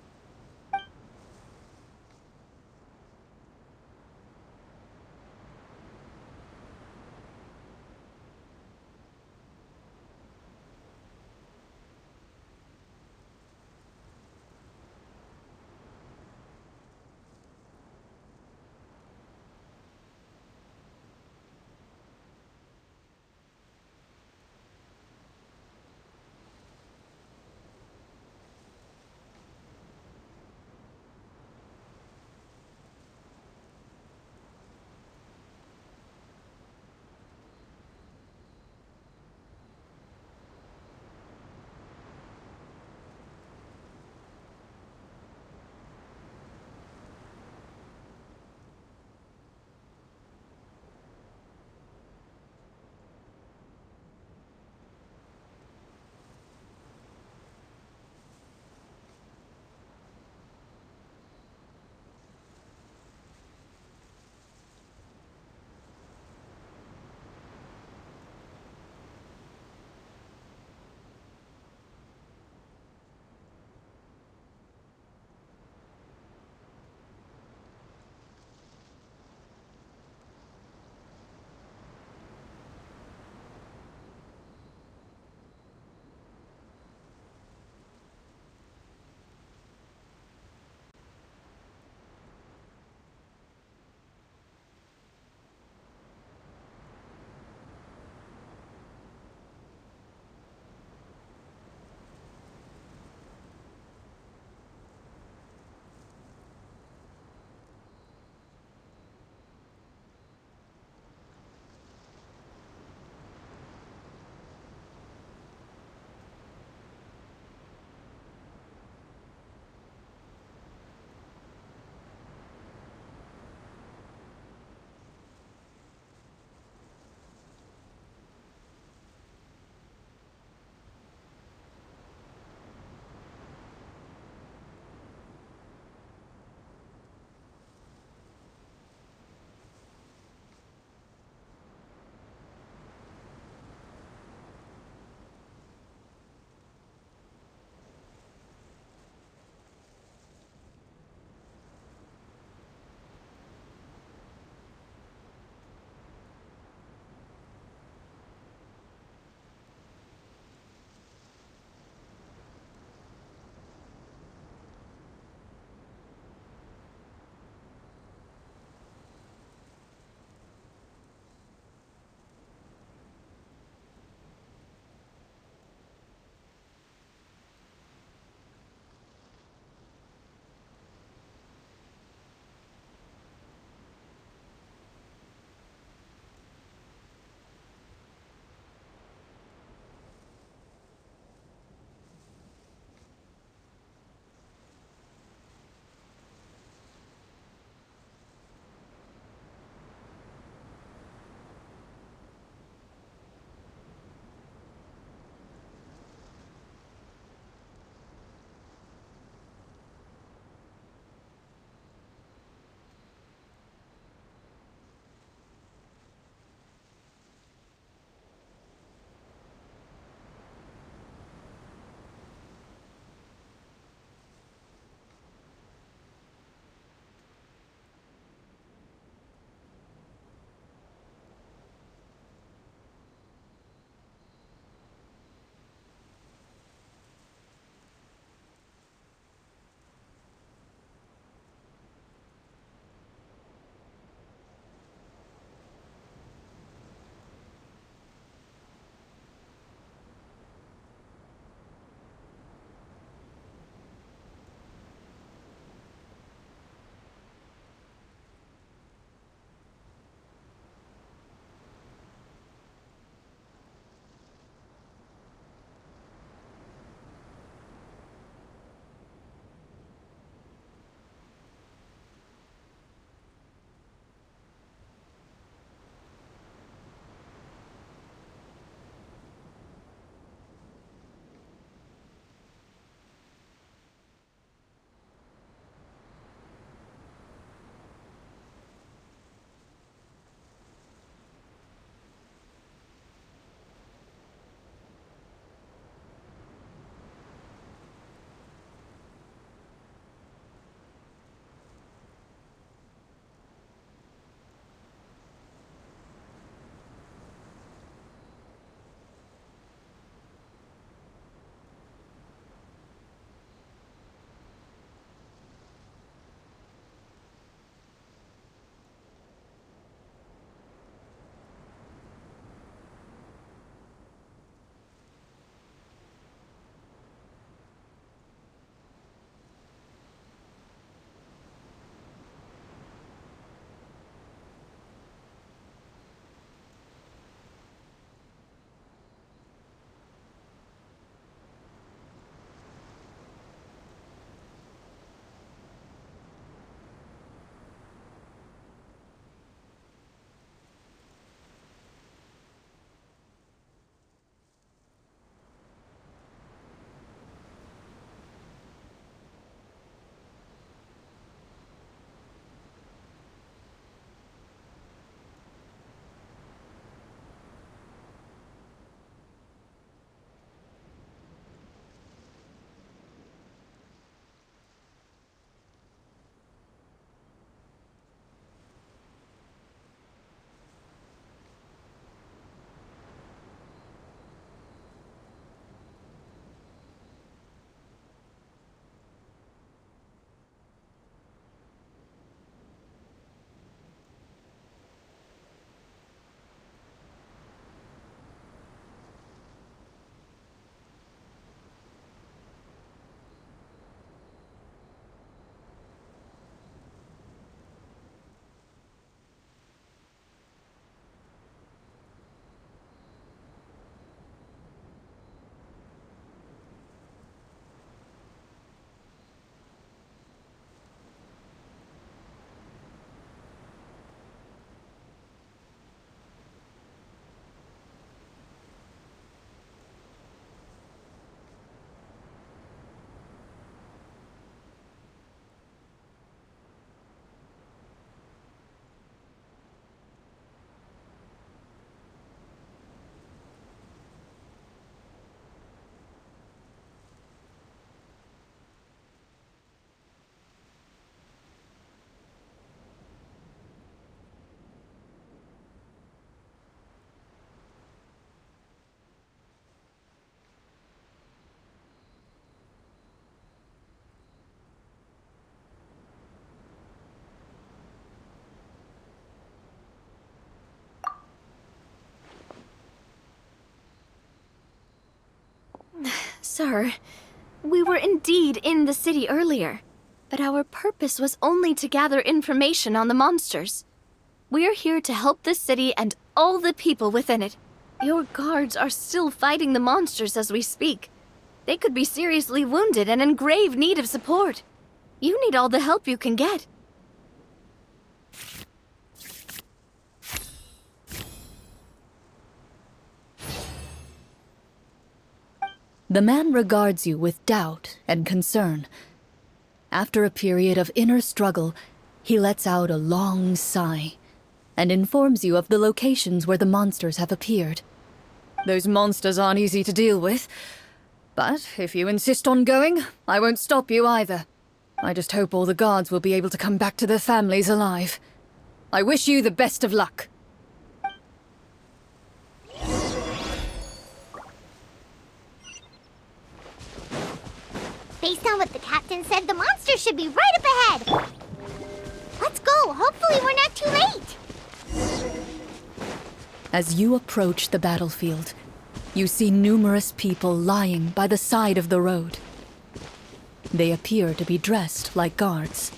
Sir, we were indeed in the city earlier, but our purpose was only to gather information on the monsters. We're here to help the city and all the people within it. Your guards are still fighting the monsters as we speak. They could be seriously wounded and in grave need of support. You need all the help you can get. The man regards you with doubt and concern. After a period of inner struggle, he lets out a long sigh and informs you of the locations where the monsters have appeared. Those monsters aren't easy to deal with, but if you insist on going, I won't stop you either. I just hope all the guards will be able to come back to their families alive. I wish you the best of luck. Based on what the captain said, the monster should be right up ahead. Let's go. Hopefully we're not too late. As you approach the battlefield, you see numerous people lying by the side of the road. They appear to be dressed like guards.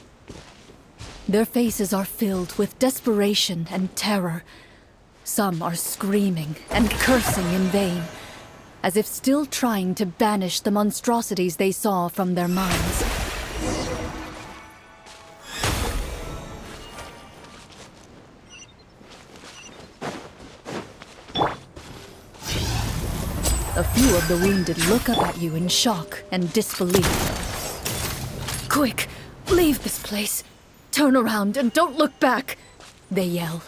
Their faces are filled with desperation and terror. Some are screaming and cursing in vain, as if still trying to banish the monstrosities they saw from their minds. A few of the wounded look up at you in shock and disbelief. "Quick, leave this place. Turn around and don't look back," they yell.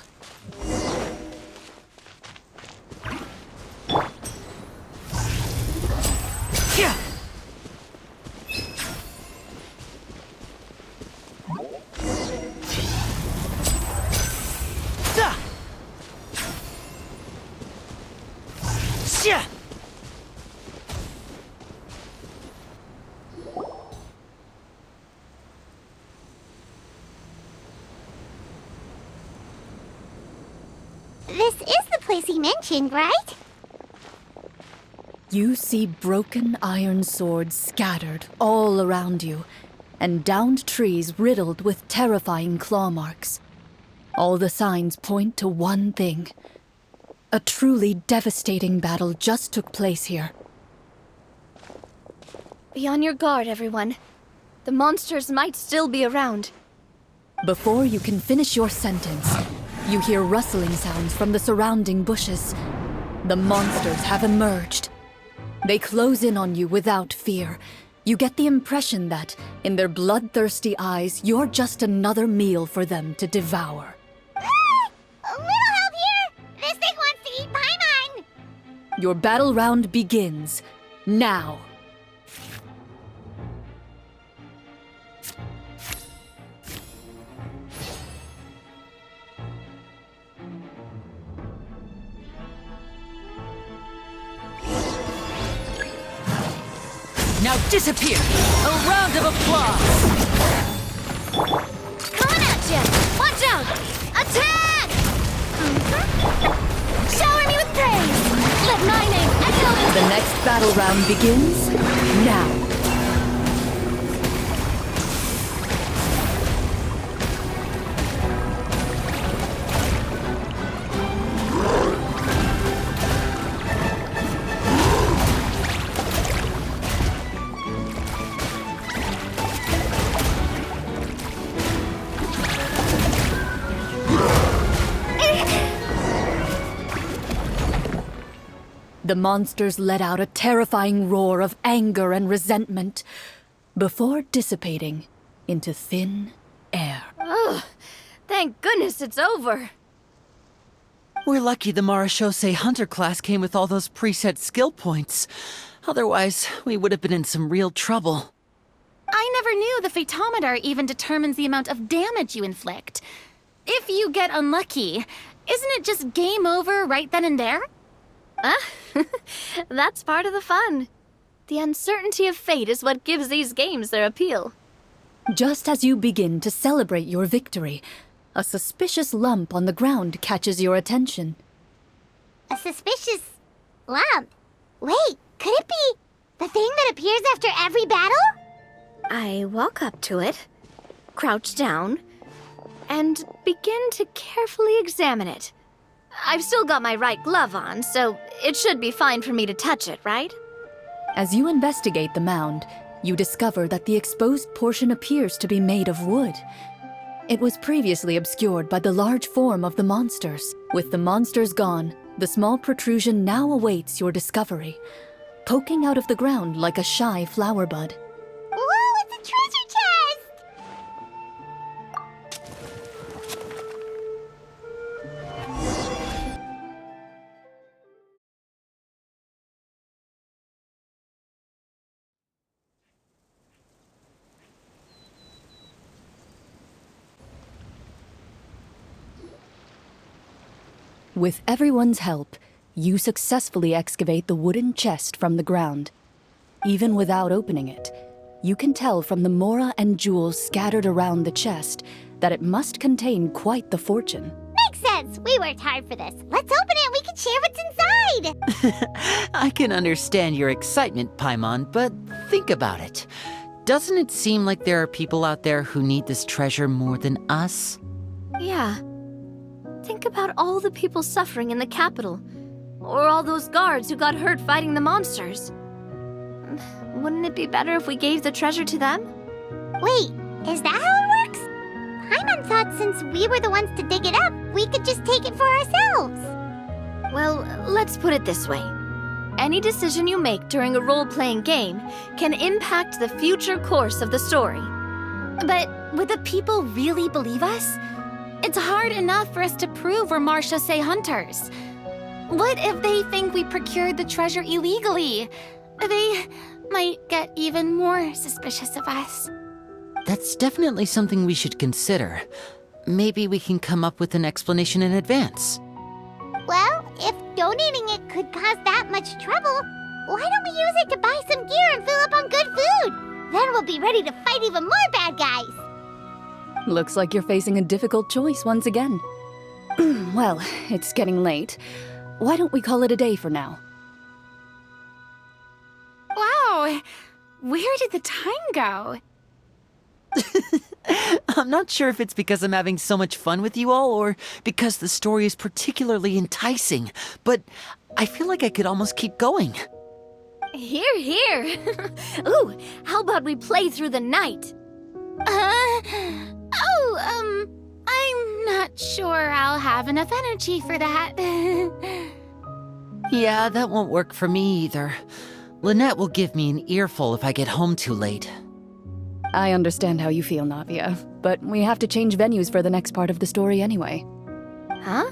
This is the place he mentioned, right? You see broken iron swords scattered all around you, and downed trees riddled with terrifying claw marks. All the signs point to one thing. A truly devastating battle just took place here. Be on your guard, everyone. The monsters might still be around. Before you can finish your sentence, you hear rustling sounds from the surrounding bushes. The monsters have emerged. They close in on you without fear. You get the impression that, in their bloodthirsty eyes, you're just another meal for them to devour. A little help here! This thing wants to eat Paimon! Your battle round begins now. Now disappear! A round of applause! Coming at ya! Watch out! Attack! Shower me with praise! Let my name echo! The next battle round begins now. The monsters let out a terrifying roar of anger and resentment before dissipating into thin air. Ugh, thank goodness it's over. We're lucky the Marashose Hunter class came with all those preset skill points. Otherwise, we would have been in some real trouble. I never knew the Fatometer even determines the amount of damage you inflict. If you get unlucky, isn't it just game over right then and there? That's part of the fun. The uncertainty of fate is what gives these games their appeal. Just as you begin to celebrate your victory, a suspicious lump on the ground catches your attention. A suspicious lump. Wait, could it be the thing appears after every battle? I walk up to it, crouch down, and begin to carefully examine it. I've still got my right glove on, so it should be fine for me to touch it, right? As you investigate the mound, you discover that the exposed portion appears to be made of wood. It was previously obscured by the large form of the monsters. With the monsters gone, the small protrusion now awaits your discovery, poking out of the ground like a shy flower bud. Whoa, it's a treasure chest! With everyone's help, you successfully excavate the wooden chest from the ground. Even without opening it, you can tell from the mora and jewels scattered around the chest that it must contain quite the fortune. Makes sense. We worked hard for this. Let's open it and we can share what's inside. I can understand your excitement, Paimon, but think about it. Doesn't it seem like there are people out there who need this treasure more than us? Yeah. Think about all the people suffering in the capital, or all those guards who got hurt fighting the monsters. Wouldn't it be better if we gave the treasure to them? Wait, is that how it works? Paimon thought since we were the ones to dig it up, we could just take it for ourselves. Well, let's put it this way. Any decision you make during a role-playing game can impact the future course of the story. But would the people really believe us? It's hard enough for us to prove we're Marchese hunters. What if they think we procured the treasure illegally? They might get even more suspicious of us. That's definitely something we should consider. Maybe we can come up with an explanation in advance. Well, if donating it could cause that much trouble, why don't we use it to buy some gear and fill up on good food? Then we'll be ready to fight even more bad guys. Looks like you're facing a difficult choice once again. Well, it's getting late. Why don't we call it a day for now? Wow, where did the time go? I'm not sure if it's because I'm having so much fun with you all or because the story is particularly enticing, but I feel like I could almost keep going. Here, here. Ooh, how about we play through the night? I'm not sure I'll have enough energy for that. Yeah, that won't work for me either. Lynette will give me an earful if I get home too late. I understand how you feel, Navia, but we have to change venues for the next part of the story anyway. Huh?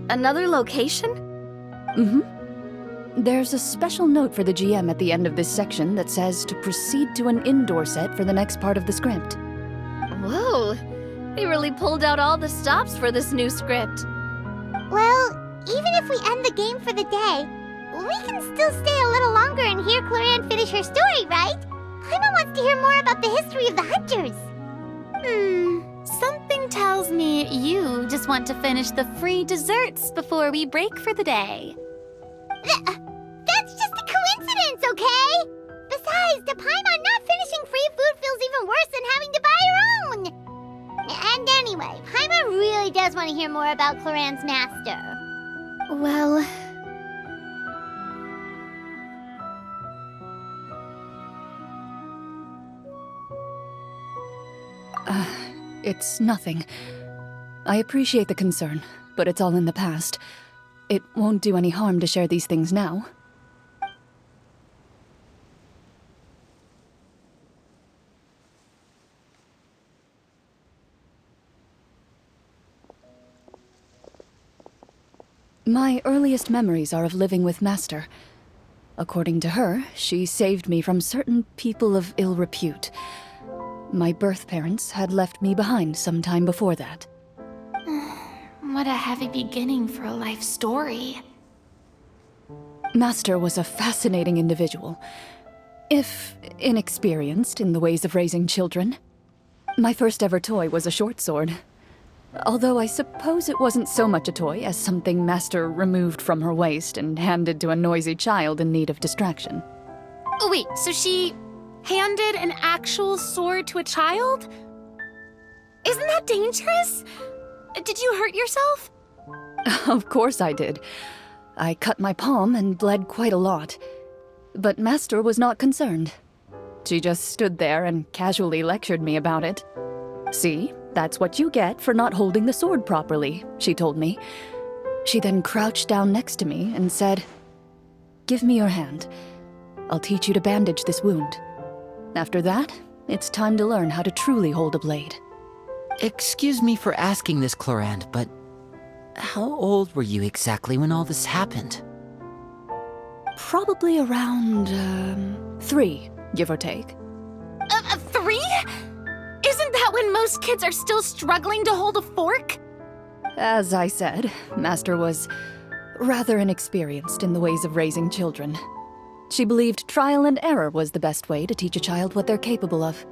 Another location? There's a special note for the GM at the end of this section that says to proceed to an indoor set for the next part of the script. Whoa, they really pulled out all the stops for this new script. Well, even if we end the game for the day, we can still stay a little longer and hear Clorinde finish her story, right? Paimon wants to hear more about the history of the hunters. Something tells me you just want to finish the free desserts before we break for the day. That's just a coincidence, okay? Besides, to Paimon, not finishing free food feels even worse than having to buy her own. And anyway, Paimon really does want to hear more about Clorinde's master. Well... It's nothing. I appreciate the concern, but it's all in the past. It won't do any harm to share these things now. My earliest memories are of living with Master. According to her, she saved me from certain people of ill repute. My birth parents had left me behind some time before that. What a heavy beginning for a life story. Master was a fascinating individual, if inexperienced in the ways of raising children. My first ever toy was a short sword. Although I suppose it wasn't so much a toy as something Master removed from her waist and handed to a noisy child in need of distraction. Oh, wait, so she handed an actual sword to a child? Isn't that dangerous? Did you hurt yourself? Of course I did. I cut my palm and bled quite a lot. But Master was not concerned. She just stood there and casually lectured me about it. See, that's what you get for not holding the sword properly, she told me. She then crouched down next to me and said, "Give me your hand. I'll teach you to bandage this wound. After that, it's time to learn how to truly hold a blade." Excuse me for asking this, Clorinde, but how old were you exactly when all this happened? Probably around, 3, give or take. 3? Isn't that when most kids are still struggling to hold a fork? As I said, Master was rather inexperienced in the ways of raising children. She believed trial and error was the best way to teach a child what they're capable of.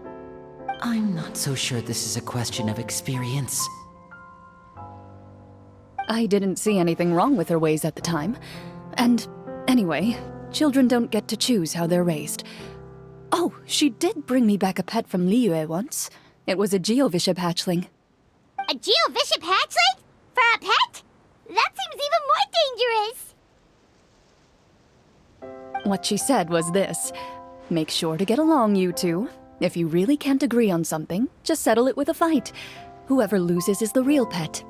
I'm not so sure this is a question of experience. I didn't see anything wrong with her ways at the time. And anyway, children don't get to choose how they're raised. Oh, she did bring me back a pet from Liyue once. It was a Geovishap hatchling. A Geovishap hatchling? For a pet? That seems even more dangerous. What she said was this: make sure to get along, you two. If you really can't agree on something, just settle it with a fight. Whoever loses is the real pet.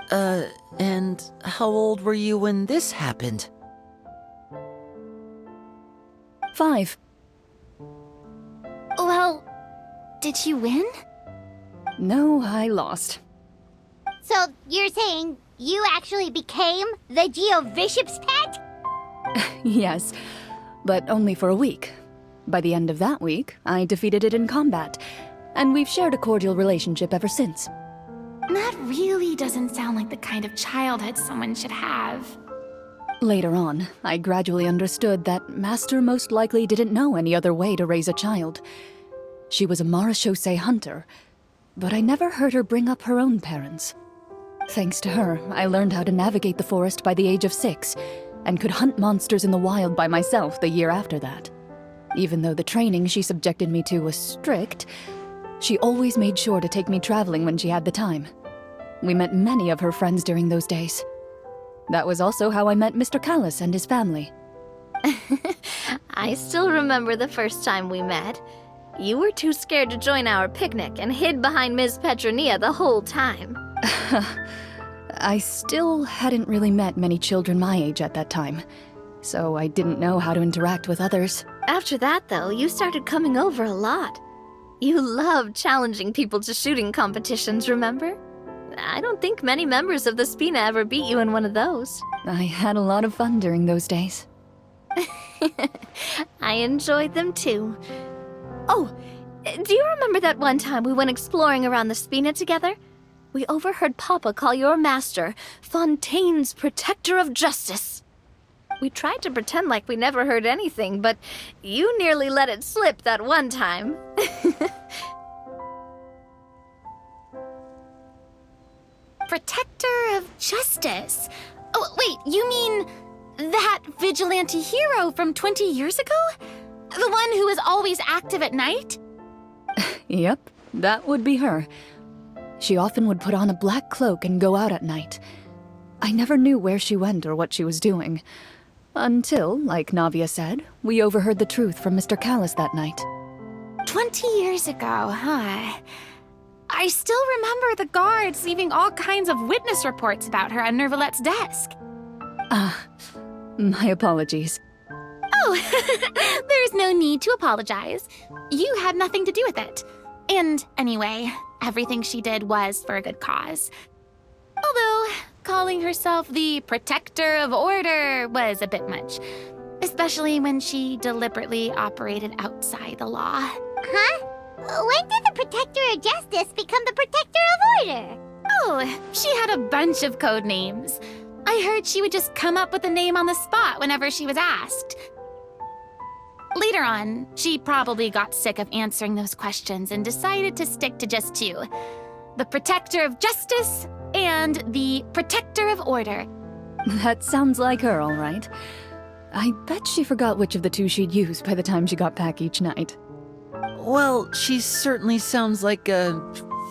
And how old were you when this happened? 5. Well, did you win? No, I lost. So you're saying you actually became the Geovishap's pet? Yes, but only for a week. By the end of that week, I defeated it in combat, and we've shared a cordial relationship ever since. That really doesn't sound like the kind of childhood someone should have. Later on, I gradually understood that Master most likely didn't know any other way to raise a child. She was a Marashosei hunter, but I never heard her bring up her own parents. Thanks to her, I learned how to navigate the forest by the age of 6, and could hunt monsters in the wild by myself the year after that. Even though the training she subjected me to was strict, she always made sure to take me traveling when she had the time. We met many of her friends during those days. That was also how I met Mr. Callis and his family. I still remember the first time we met. You were too scared to join our picnic and hid behind Ms. Petronia the whole time. I still hadn't really met many children my age at that time, so I didn't know how to interact with others. After that, though, you started coming over a lot. You loved challenging people to shooting competitions, remember? I don't think many members of the Spina ever beat you in one of those. I had a lot of fun during those days. I enjoyed them too. Oh, do you remember that one time we went exploring around the Spina together? We overheard Papa call your master Fontaine's Protector of Justice. We tried to pretend like we never heard anything, but you nearly let it slip that one time. Protector of Justice? Oh, wait, you mean that vigilante hero from 20 years ago? The one who is always active at night? Yep, that would be her. She often would put on a black cloak and go out at night. I never knew where she went or what she was doing. Until, like Navia said, we overheard the truth from Mr. Callis that night. 20 years ago, huh? I still remember the guards leaving all kinds of witness reports about her on Nervalette's desk. My apologies. Oh, there's no need to apologize. You had nothing to do with it. And anyway, everything she did was for a good cause. Although, calling herself the Protector of Order was a bit much. Especially when she deliberately operated outside the law. Huh? When did the Protector of Justice become the Protector of Order? Oh, she had a bunch of code names. I heard she would just come up with a name on the spot whenever she was asked. Later on, she probably got sick of answering those questions and decided to stick to just 2. The Protector of Justice and the Protector of Order. That sounds like her, all right. I bet she forgot which of the two she'd use by the time she got back each night. Well, she certainly sounds like a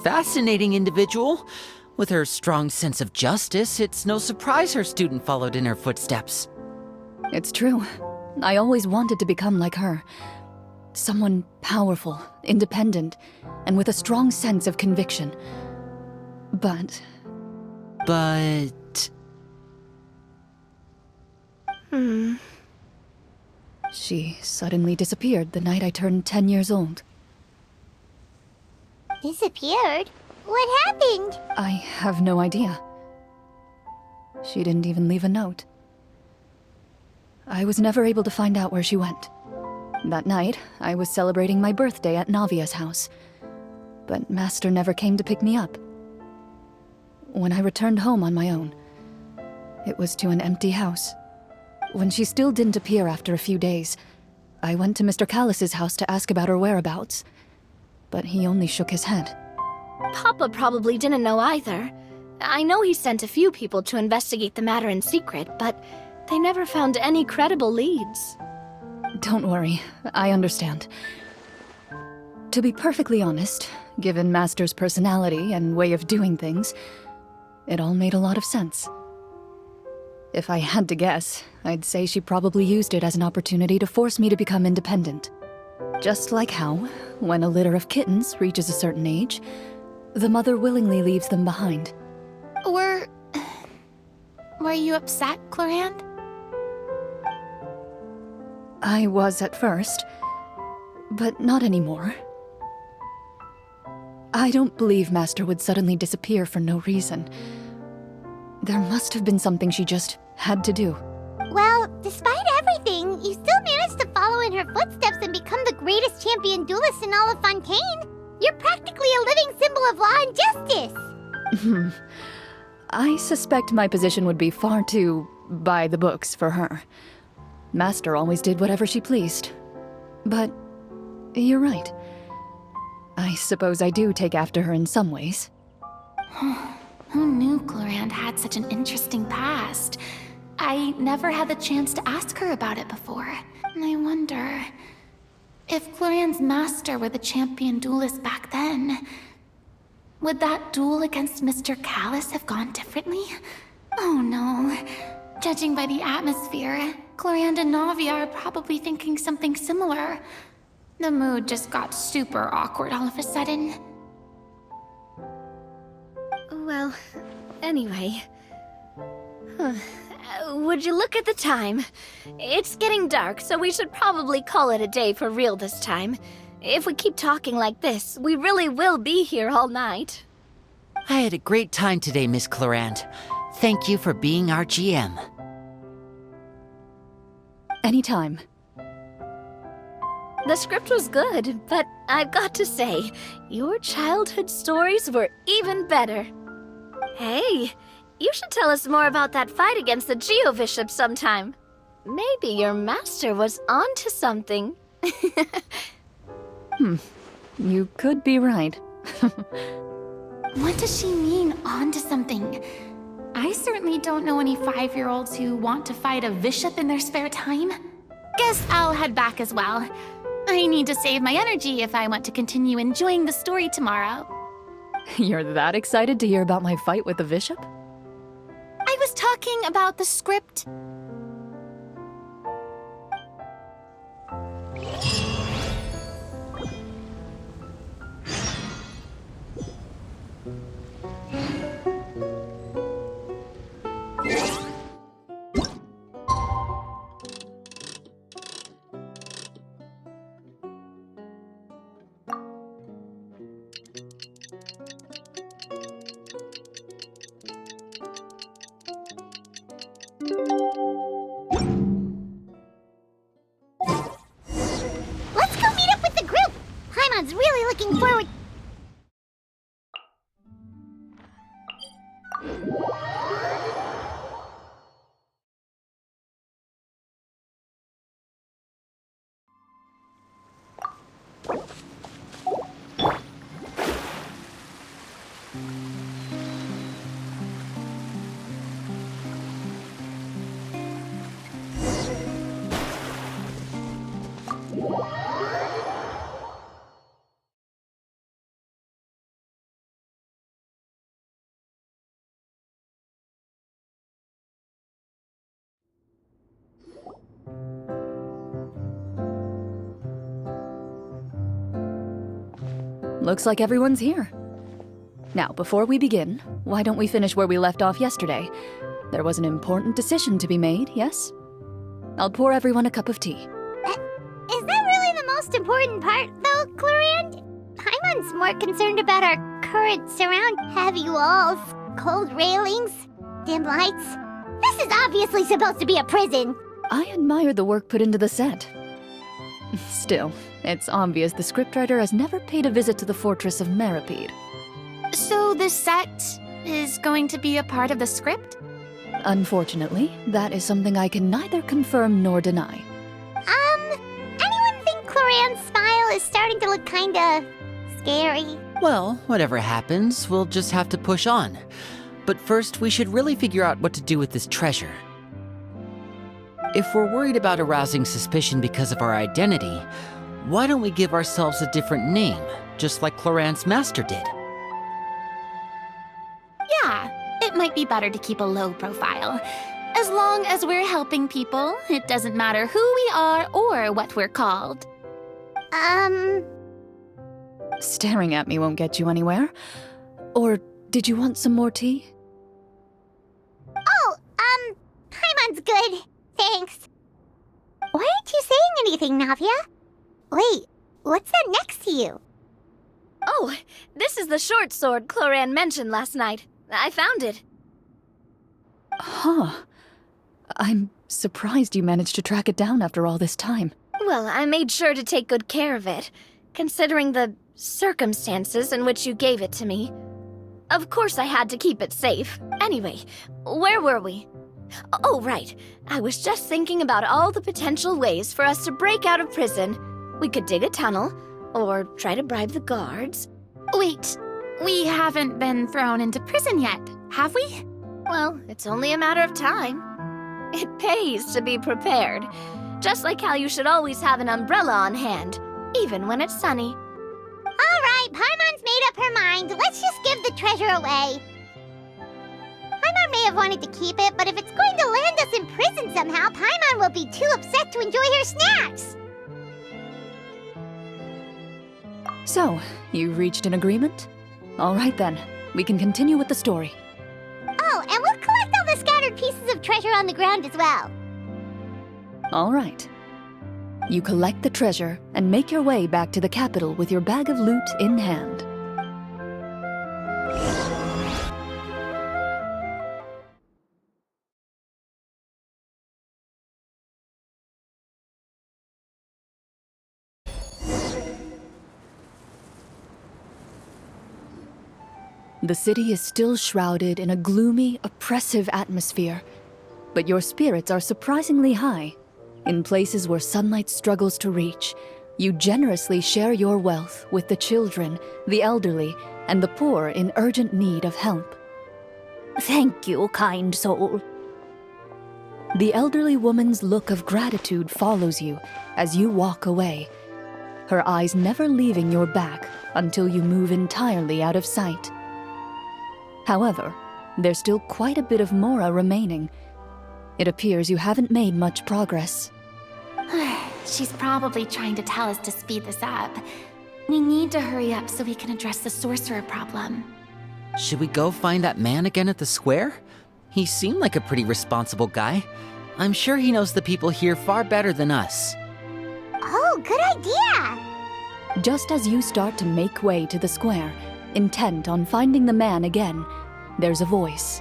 fascinating individual. With her strong sense of justice, it's no surprise her student followed in her footsteps. It's true. I always wanted to become like her. Someone powerful, independent, and with a strong sense of conviction. But... She suddenly disappeared the night I turned 10 years old. Disappeared? What happened? I have no idea. She didn't even leave a note. I was never able to find out where she went. That night, I was celebrating my birthday at Navia's house, but Master never came to pick me up. When I returned home on my own, it was to an empty house. When she still didn't appear after a few days, I went to Mr. Callus's house to ask about her whereabouts, but he only shook his head. Papa probably didn't know either. I know he sent a few people to investigate the matter in secret, but they never found any credible leads. Don't worry, I understand. To be perfectly honest, given Master's personality and way of doing things, it all made a lot of sense. If I had to guess, I'd say she probably used it as an opportunity to force me to become independent. Just like how, when a litter of kittens reaches a certain age, the mother willingly leaves them behind. Were you upset, Clorinde? I was at first, but not anymore. I don't believe Master would suddenly disappear for no reason. There must have been something she just had to do. Well, despite everything, you still managed to follow in her footsteps and become the greatest champion duelist in all of Fontaine. You're practically a living symbol of law and justice. I suspect my position would be far too by the books for her. Master always did whatever she pleased. But you're right. I suppose I do take after her in some ways. Who knew Clorinde had such an interesting past? I never had the chance to ask her about it before. And I wonder... if Clorinde's master were the champion duelist back then, would that duel against Mr. Callus have gone differently? Oh no. Judging by the atmosphere, Clorinde and Navia are probably thinking something similar. The mood just got super awkward all of a sudden. Well, anyway... Would you look at the time? It's getting dark, so we should probably call it a day for real this time. If we keep talking like this, we really will be here all night. I had a great time today, Miss Clorinde. Thank you for being our GM. Anytime. The script was good, but I've got to say, your childhood stories were even better. Hey, you should tell us more about that fight against the Geo-Bishop sometime. Maybe your master was onto something. You could be right. What does she mean, onto something? I certainly don't know any 5-year-olds who want to fight a bishop in their spare time. Guess I'll head back as well. I need to save my energy if I want to continue enjoying the story tomorrow. You're that excited to hear about my fight with the bishop? I was talking about the script. Let's go meet up with the group! Paimon's really looking forward... looks like everyone's here. Now, before we begin, why don't we finish where we left off yesterday? There was an important decision to be made, yes? I'll pour everyone a cup of tea. Is that really the most important part, though, Clorinde? Paimon's more concerned about our current surround heavy walls, cold railings, dim lights. This is obviously supposed to be a prison. I admire the work put into the set. Still, it's obvious the scriptwriter has never paid a visit to the fortress of Meripede. So the set is going to be a part of the script? Unfortunately, that is something I can neither confirm nor deny. Anyone think Clorinde's smile is starting to look kinda scary? Well, whatever happens, we'll just have to push on. But first, we should really figure out what to do with this treasure. If we're worried about arousing suspicion because of our identity, why don't we give ourselves a different name, just like Clorinde's master did? Yeah, it might be better to keep a low profile. As long as we're helping people, it doesn't matter who we are or what we're called. Staring at me won't get you anywhere. Or did you want some more tea? Oh, Paimon's good. Thanks. Why aren't you saying anything, Navia? Wait, what's that next to you? Oh, this is the short sword Clorinde mentioned last night. I found it. Huh. I'm surprised you managed to track it down after all this time. Well, I made sure to take good care of it, considering the circumstances in which you gave it to me. Of course I had to keep it safe. Anyway, where were we? Oh, right. I was just thinking about all the potential ways for us to break out of prison. We could dig a tunnel, or try to bribe the guards. Wait, we haven't been thrown into prison yet, have we? Well, it's only a matter of time. It pays to be prepared. Just like how you should always have an umbrella on hand, even when it's sunny. Alright, Paimon's made up her mind. Let's just give the treasure away. Paimon may have wanted to keep it, but if it's going to land us in prison somehow, Paimon will be too upset to enjoy her snacks. So, you reached an agreement? All right then, we can continue with the story. Oh, and we'll collect all the scattered pieces of treasure on the ground as well. All right. You collect the treasure and make your way back to the capital with your bag of loot in hand. The city is still shrouded in a gloomy, oppressive atmosphere, but your spirits are surprisingly high. In places where sunlight struggles to reach, you generously share your wealth with the children, the elderly, and the poor in urgent need of help. Thank you, kind soul. The elderly woman's look of gratitude follows you as you walk away, her eyes never leaving your back until you move entirely out of sight. However, there's still quite a bit of Mora remaining. It appears you haven't made much progress. She's probably trying to tell us to speed this up. We need to hurry up so we can address the sorcerer problem. Should we go find that man again at the square? He seemed like a pretty responsible guy. I'm sure he knows the people here far better than us. Oh, good idea! Just as you start to make way to the square, intent on finding the man again, there's a voice.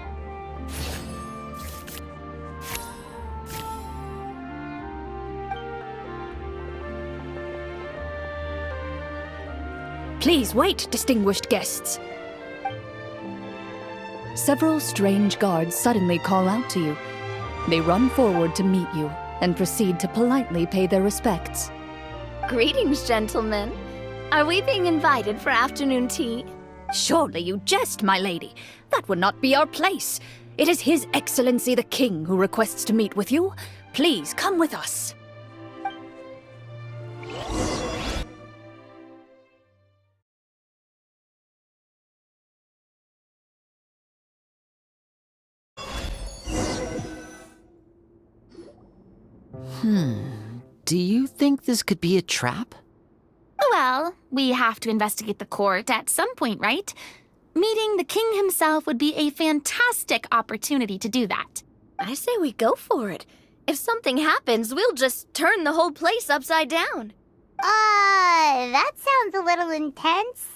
Please wait, distinguished guests. Several strange guards suddenly call out to you. They run forward to meet you and proceed to politely pay their respects. Greetings, gentlemen. Are we being invited for afternoon tea? Surely you jest, my lady. That would not be our place. It is His Excellency the King who requests to meet with you. Please come with us. Do you think this could be a trap? Well, we have to investigate the court at some point, right? Meeting the king himself would be a fantastic opportunity to do that. I say we go for it. If something happens, we'll just turn the whole place upside down. That sounds a little intense.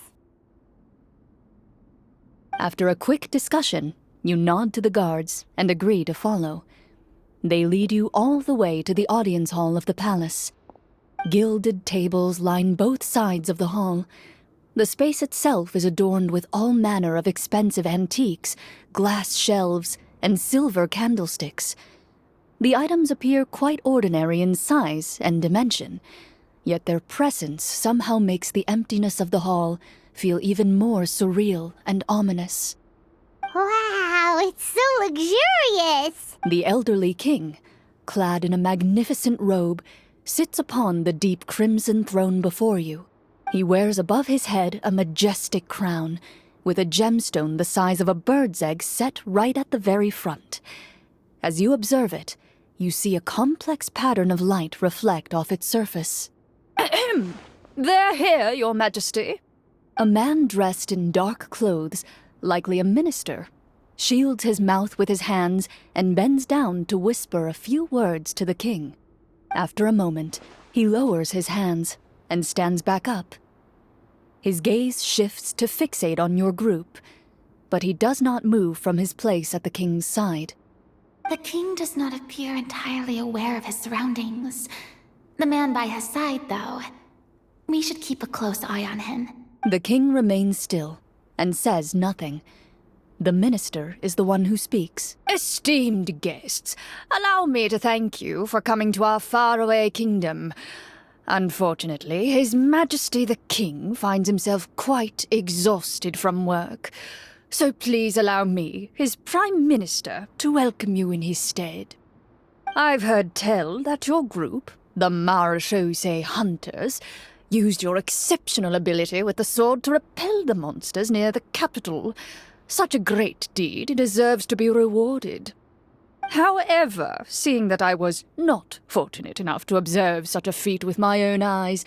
After a quick discussion, you nod to the guards and agree to follow. They lead you all the way to the audience hall of the palace. Gilded tables line both sides of the hall. The space itself is adorned with all manner of expensive antiques, glass shelves, and silver candlesticks. The items appear quite ordinary in size and dimension, yet their presence somehow makes the emptiness of the hall feel even more surreal and ominous. Wow, it's so luxurious! The elderly king, clad in a magnificent robe, sits upon the deep crimson throne before you. He wears above his head a majestic crown, with a gemstone the size of a bird's egg set right at the very front. As you observe it, you see a complex pattern of light reflect off its surface. They're here, Your Majesty. A man dressed in dark clothes, likely a minister, shields his mouth with his hands and bends down to whisper a few words to the king. After a moment, he lowers his hands and stands back up. His gaze shifts to fixate on your group, but he does not move from his place at the king's side. The king does not appear entirely aware of his surroundings. The man by his side, though, we should keep a close eye on him. The king remains still and says nothing. The minister is the one who speaks. Esteemed guests, allow me to thank you for coming to our faraway kingdom. Unfortunately, His Majesty the King finds himself quite exhausted from work. So please allow me, his Prime Minister, to welcome you in his stead. I've heard tell that your group, the Marechaussee Hunters, used your exceptional ability with the sword to repel the monsters near the capital. Such a great deed deserves to be rewarded. However, seeing that I was not fortunate enough to observe such a feat with my own eyes,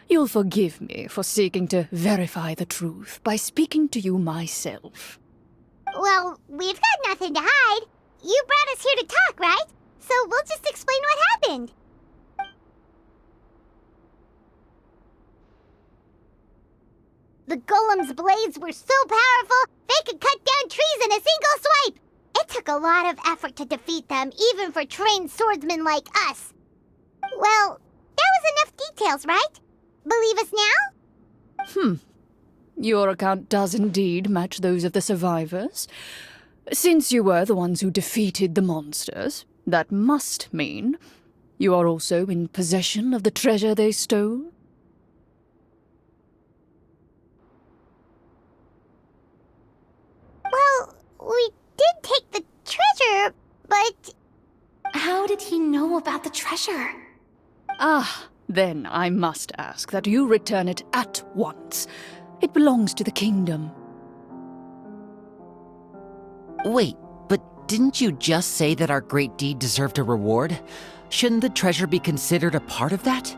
you'll forgive me for seeking to verify the truth by speaking to you myself. Well, we've got nothing to hide. You brought us here to talk, right? So we'll just explain what happened. The golem's blades were so powerful, they could cut down trees in a single swipe. It took a lot of effort to defeat them, even for trained swordsmen like us. Well, that was enough details, right? Believe us now? Your account does indeed match those of the survivors. Since you were the ones who defeated the monsters, that must mean you are also in possession of the treasure they stole? Well, we did take the treasure, but... How did he know about the treasure? Then I must ask that you return it at once. It belongs to the kingdom. Wait, but didn't you just say that our great deed deserved a reward? Shouldn't the treasure be considered a part of that?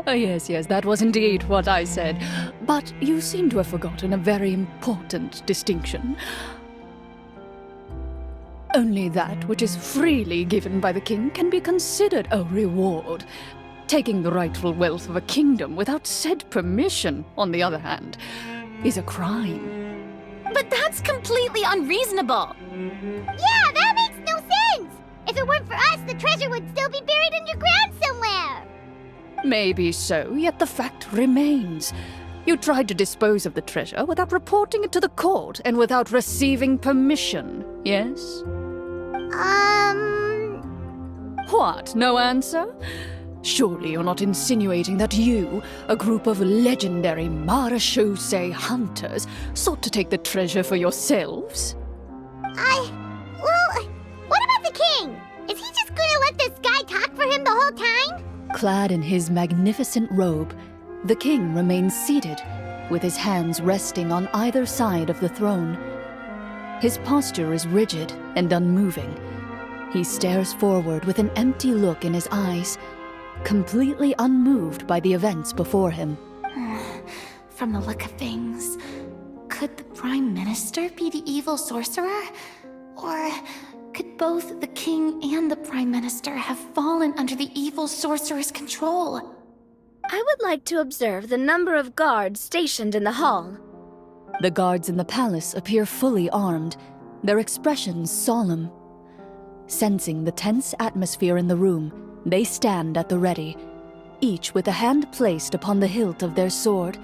Yes, that was indeed what I said. But you seem to have forgotten a very important distinction. Only that which is freely given by the king can be considered a reward. Taking the rightful wealth of a kingdom without said permission, on the other hand, is a crime. But that's completely unreasonable. Yeah, that makes no sense! If it weren't for us, the treasure would still be buried underground somewhere! Maybe so, yet the fact remains. You tried to dispose of the treasure without reporting it to the court and without receiving permission, yes? What, no answer? Surely you're not insinuating that you, a group of legendary Marechaussee hunters, sought to take the treasure for yourselves? Well, what about the king? Is he just gonna let this guy talk for him the whole time? Clad in his magnificent robe, the king remains seated, with his hands resting on either side of the throne. His posture is rigid and unmoving. He stares forward with an empty look in his eyes, completely unmoved by the events before him. From the look of things, could the Prime Minister be the evil sorcerer? Or could both the King and the Prime Minister have fallen under the evil sorcerer's control? I would like to observe the number of guards stationed in the hall. The guards in the palace appear fully armed, their expressions solemn. Sensing the tense atmosphere in the room, they stand at the ready, each with a hand placed upon the hilt of their sword,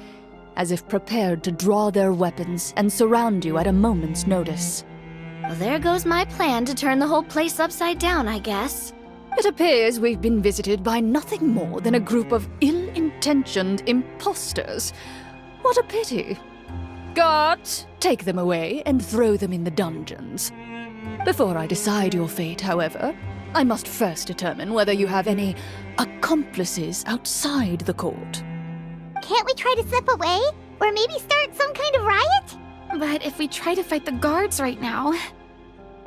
as if prepared to draw their weapons and surround you at a moment's notice. Well, there goes my plan to turn the whole place upside down, I guess. It appears we've been visited by nothing more than a group of ill-intentioned imposters. What a pity. Guards, take them away and throw them in the dungeons. Before I decide your fate, however, I must first determine whether you have any accomplices outside the court. Can't we try to slip away? Or maybe start some kind of riot? But if we try to fight the guards right now...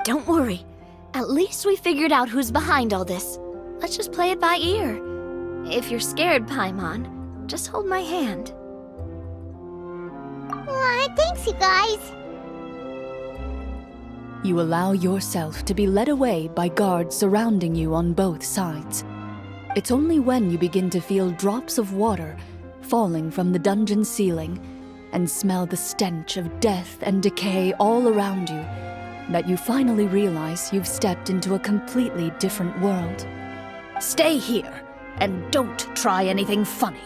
Don't worry. At least we figured out who's behind all this. Let's just play it by ear. If you're scared, Paimon, just hold my hand. Aw, thanks, you guys. You allow yourself to be led away by guards surrounding you on both sides. It's only when you begin to feel drops of water falling from the dungeon ceiling and smell the stench of death and decay all around you that you finally realize you've stepped into a completely different world. Stay here, and don't try anything funny.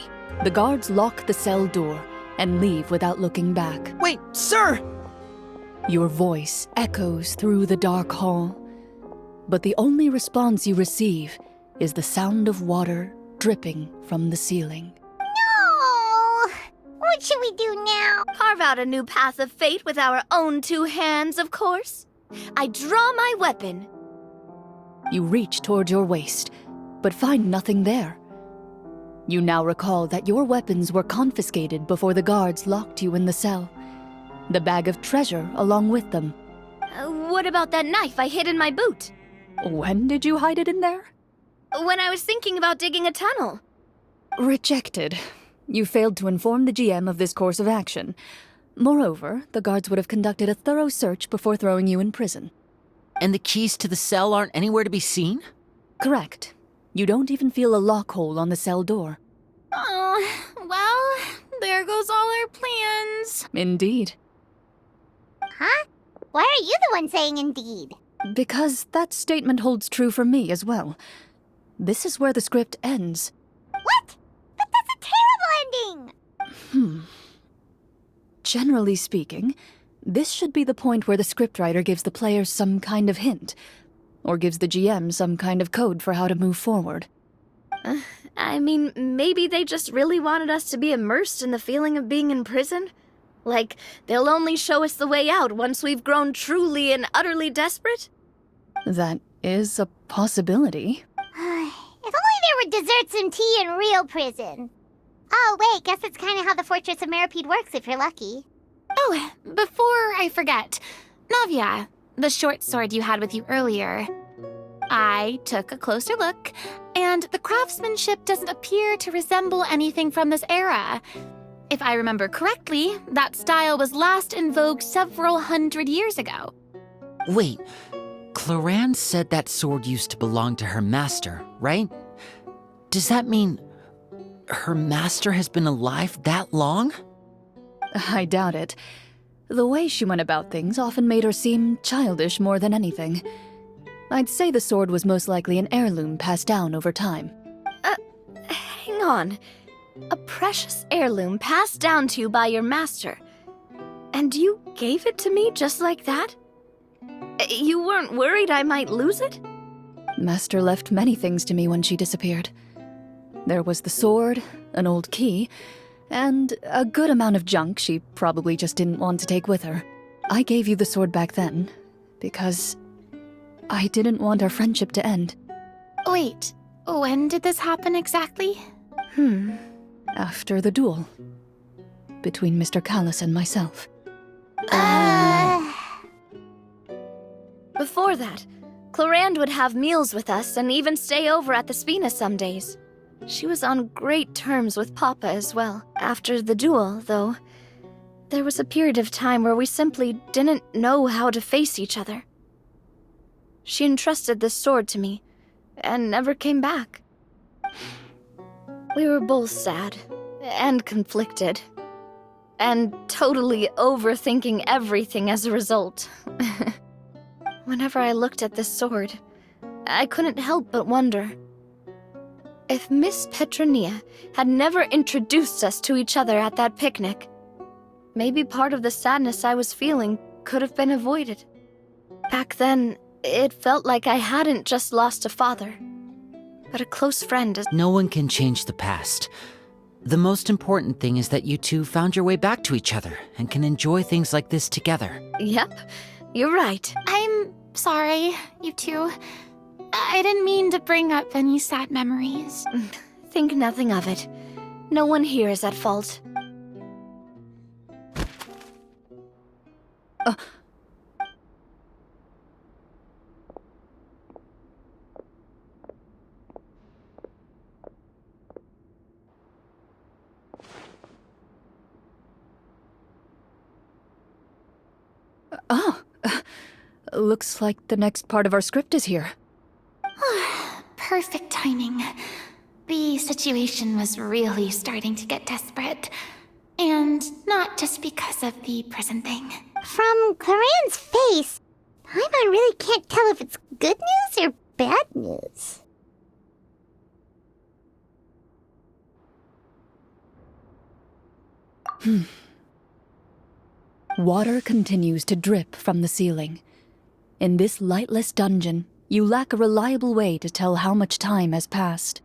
The guards lock the cell door and leave without looking back. Wait, sir! Your voice echoes through the dark hall, but the only response you receive is the sound of water dripping from the ceiling. No! What should we do now? Carve out a new path of fate with our own two hands, of course. I draw my weapon. You reach toward your waist, but find nothing there. You now recall that your weapons were confiscated before the guards locked you in the cell. The bag of treasure along with them. What about that knife I hid in my boot? When did you hide it in there? When I was thinking about digging a tunnel. Rejected. You failed to inform the GM of this course of action. Moreover, the guards would have conducted a thorough search before throwing you in prison. And the keys to the cell aren't anywhere to be seen? Correct. You don't even feel a lock hole on the cell door. Oh, well, there goes all our plans. Indeed. Huh? Why are you the one saying indeed? Because that statement holds true for me as well. This is where the script ends. What? But that's a terrible ending! Generally speaking, this should be the point where the scriptwriter gives the players some kind of hint, or gives the GM some kind of code for how to move forward. I mean, maybe they just really wanted us to be immersed in the feeling of being in prison? Like, they'll only show us the way out once we've grown truly and utterly desperate? That is a possibility. If only there were desserts and tea in real prison. Oh, wait, guess it's kind of how the Fortress of Meripede works if you're lucky. Oh, before I forget, Navia, the short sword you had with you earlier. I took a closer look, and the craftsmanship doesn't appear to resemble anything from this era. If I remember correctly, that style was last in vogue several hundred years ago. Wait, Clorinde said that sword used to belong to her master, right? Does that mean her master has been alive that long? I doubt it. The way she went about things often made her seem childish more than anything. I'd say the sword was most likely an heirloom passed down over time. Hang on. A precious heirloom passed down to you by your master. And you gave it to me just like that? You weren't worried I might lose it? Master left many things to me when she disappeared. There was the sword, an old key, and a good amount of junk she probably just didn't want to take with her. I gave you the sword back then, because I didn't want our friendship to end. Wait, when did this happen exactly? After the duel. Between Mr. Callis and myself. Before that, Clorinde would have meals with us and even stay over at the Spina some days. She was on great terms with Papa as well. After the duel, though, there was a period of time where we simply didn't know how to face each other. She entrusted this sword to me, and never came back. We were both sad, and conflicted, and totally overthinking everything as a result. Whenever I looked at this sword, I couldn't help but wonder. If Miss Petronia had never introduced us to each other at that picnic, maybe part of the sadness I was feeling could have been avoided. Back then, it felt like I hadn't just lost a father, but a close friend. No one can change the past. The most important thing is that you two found your way back to each other and can enjoy things like this together. Yep, you're right. I'm sorry, you two. I didn't mean to bring up any sad memories. Think nothing of it. No one here is at fault. Looks like the next part of our script is here. Perfect timing. The situation was really starting to get desperate. And not just because of the prison thing. From Clorinde's face, Paimon really can't tell if it's good news or bad news. Water continues to drip from the ceiling. In this lightless dungeon, you lack a reliable way to tell how much time has passed.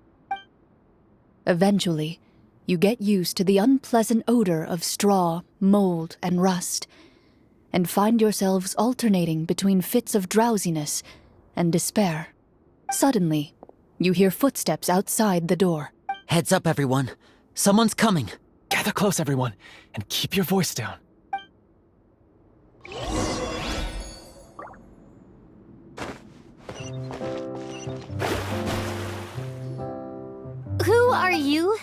Eventually, you get used to the unpleasant odor of straw, mold, and rust, and find yourselves alternating between fits of drowsiness and despair. Suddenly, you hear footsteps outside the door. Heads up, everyone. Someone's coming. Gather close, everyone, and keep your voice down. Who are you?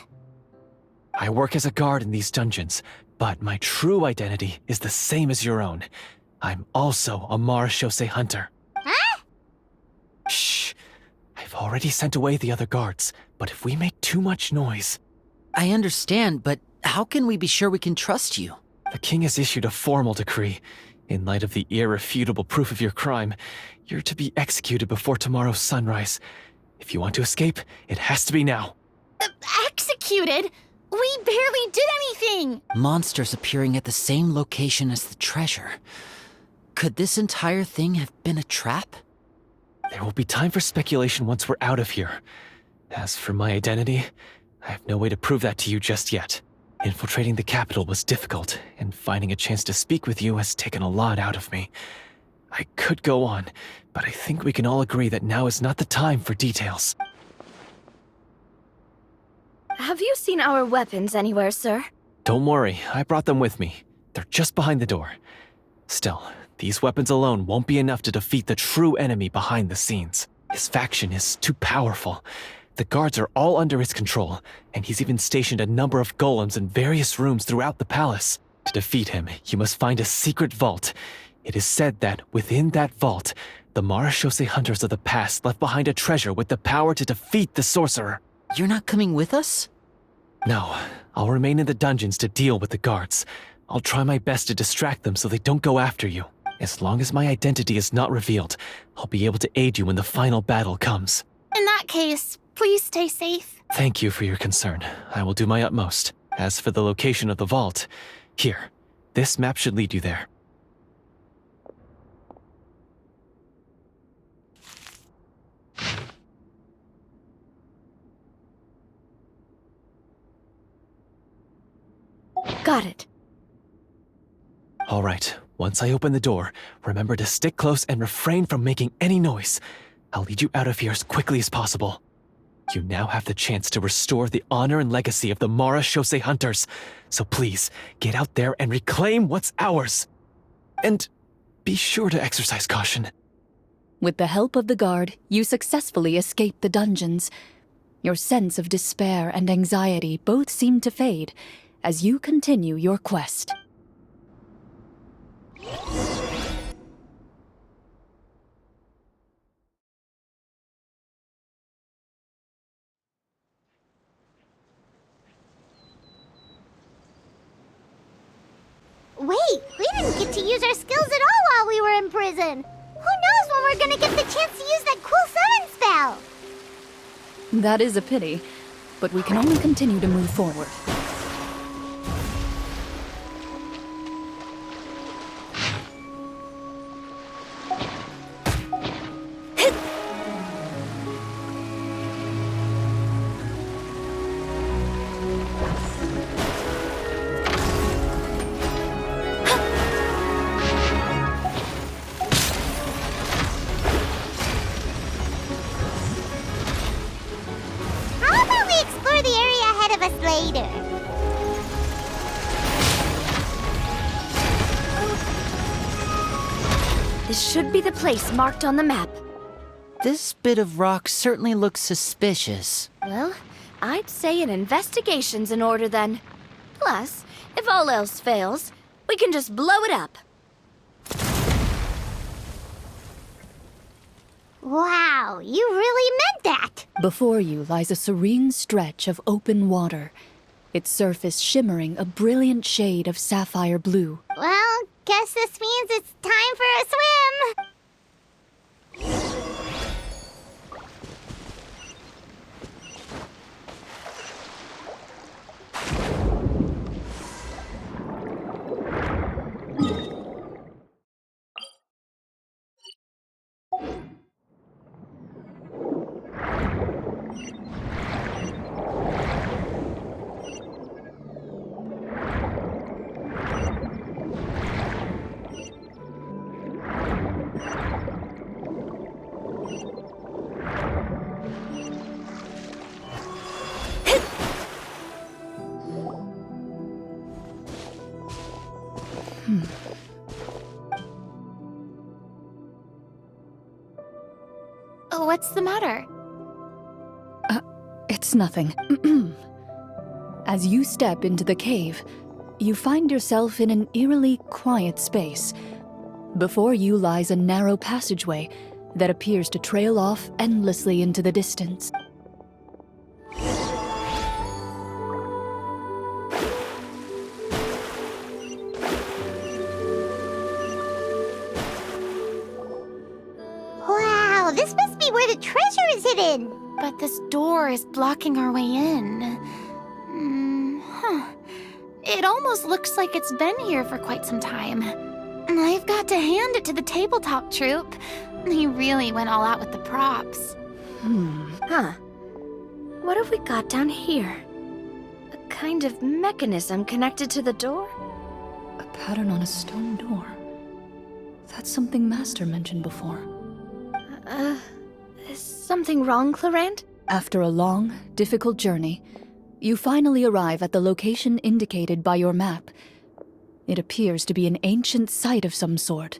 I work as a guard in these dungeons, but my true identity is the same as your own. I'm also a Marechaussee hunter. Huh? Shh! I've already sent away the other guards, but if we make too much noise... I understand, but how can we be sure we can trust you? The king has issued a formal decree. In light of the irrefutable proof of your crime, you're to be executed before tomorrow's sunrise. If you want to escape, it has to be now. Executed? We barely did anything! Monsters appearing at the same location as the treasure. Could this entire thing have been a trap? There will be time for speculation once we're out of here. As for my identity, I have no way to prove that to you just yet. Infiltrating the capital was difficult, and finding a chance to speak with you has taken a lot out of me. I could go on, but I think we can all agree that now is not the time for details. Have you seen our weapons anywhere, sir? Don't worry, I brought them with me. They're just behind the door. Still, these weapons alone won't be enough to defeat the true enemy behind the scenes. His faction is too powerful. The guards are all under his control, and he's even stationed a number of golems in various rooms throughout the palace. To defeat him, you must find a secret vault. It is said that within that vault, the Marechaussee hunters of the past left behind a treasure with the power to defeat the sorcerer. You're not coming with us? No, I'll remain in the dungeons to deal with the guards. I'll try my best to distract them so they don't go after you. As long as my identity is not revealed, I'll be able to aid you when the final battle comes. In that case, please stay safe. Thank you for your concern. I will do my utmost. As for the location of the vault, here, this map should lead you there. Got it. All right, once I open the door, remember to stick close and refrain from making any noise. I'll lead you out of here as quickly as possible. You now have the chance to restore the honor and legacy of the Marechaussee hunters. So please, get out there and reclaim what's ours. And be sure to exercise caution. With the help of the guard, you successfully escape the dungeons. Your sense of despair and anxiety both seem to fade as you continue your quest. Wait, we didn't get to use our skills at all while we were in prison. Who knows when we're gonna get the chance to use that cool summon spell? That is a pity, but we can only continue to move forward. How about we explore the area ahead of us later? This should be the place marked on the map. This bit of rock certainly looks suspicious. Well, I'd say an investigation's in order then. Plus, if all else fails, we can just blow it up. Wow, you really meant that! Before you lies a serene stretch of open water, its surface shimmering a brilliant shade of sapphire blue. Well, guess this means it's time for a swim! What's the matter? It's nothing. As you step into the cave, you find yourself in an eerily quiet space. Before you lies a narrow passageway that appears to trail off endlessly into the distance. Wow, this must be where the treasure is hidden! But this door is blocking our way in. It almost looks like it's been here for quite some time. I've got to hand it to the tabletop troupe. They really went all out with the props. Huh. What have we got down here? A kind of mechanism connected to the door? A pattern on a stone door. That's something Master mentioned before. Is something wrong, Clorinde? After a long, difficult journey, you finally arrive at the location indicated by your map. It appears to be an ancient site of some sort,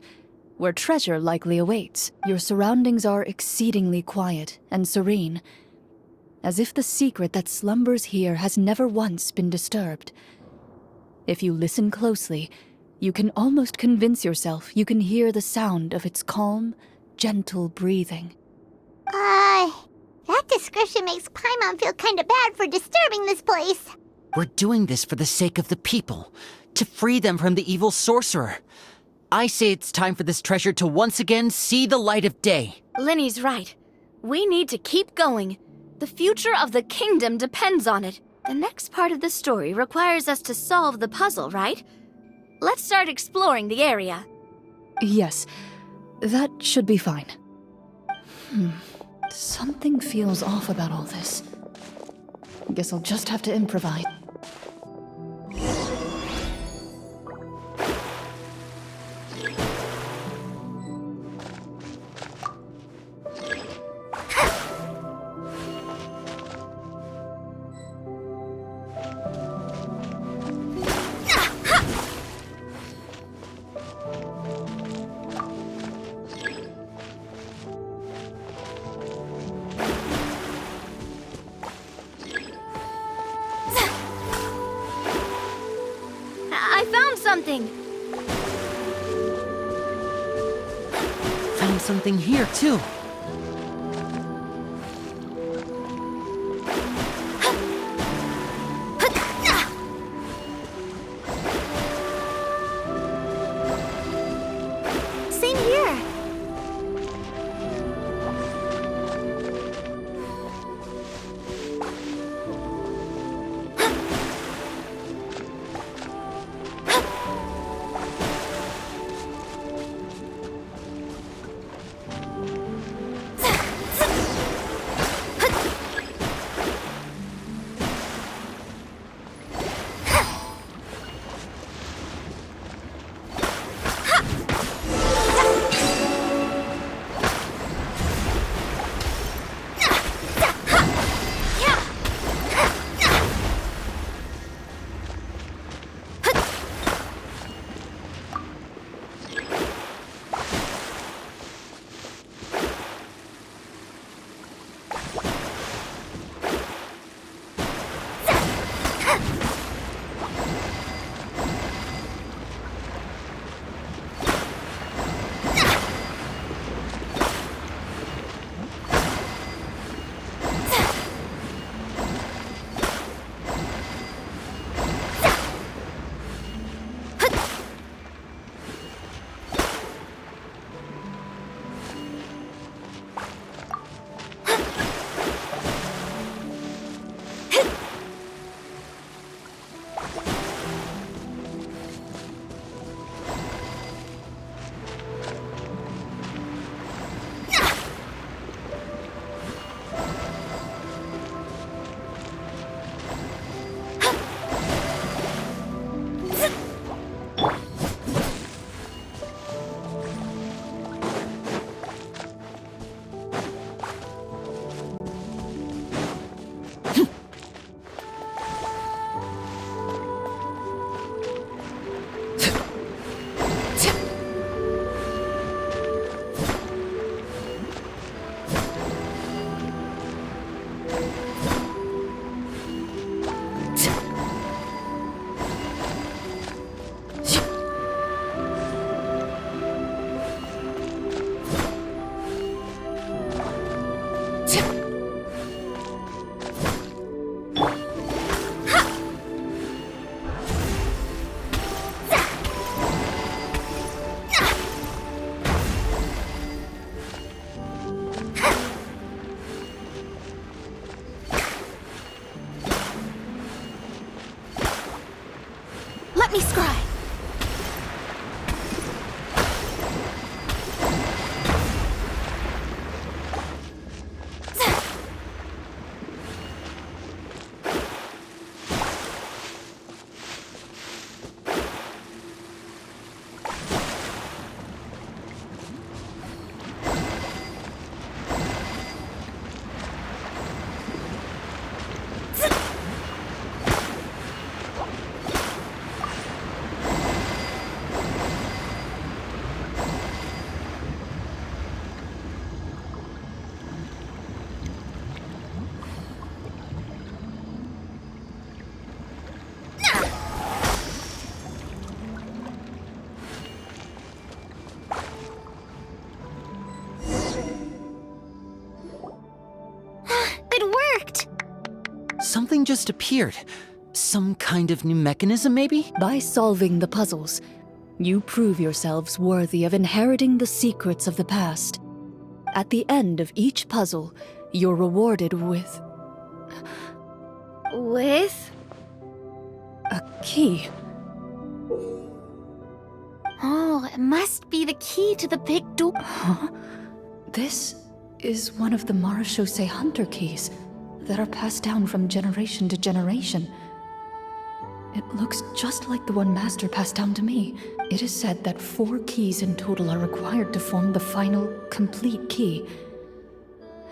where treasure likely awaits. Your surroundings are exceedingly quiet and serene, as if the secret that slumbers here has never once been disturbed. If you listen closely, you can almost convince yourself you can hear the sound of its calm, gentle breathing. That description makes Paimon feel kinda bad for disturbing this place. We're doing this for the sake of the people, to free them from the evil sorcerer. I say it's time for this treasure to once again see the light of day. Linny's right. We need to keep going. The future of the kingdom depends on it. The next part of the story requires us to solve the puzzle, right? Let's start exploring the area. Yes, that should be fine. Something feels off about all this. Guess I'll just have to improvise. something. Found something here, too. Same here. Let me scry. Something just appeared. Some kind of new mechanism, maybe? By solving the puzzles, you prove yourselves worthy of inheriting the secrets of the past. At the end of each puzzle, you're rewarded with With? a key. Oh, it must be the key to the big door. Huh? This is one of the Marechaussee Hunter keys that are passed down from generation to generation. It looks just like the one Master passed down to me. It is said that 4 keys in total are required to form the final, complete key.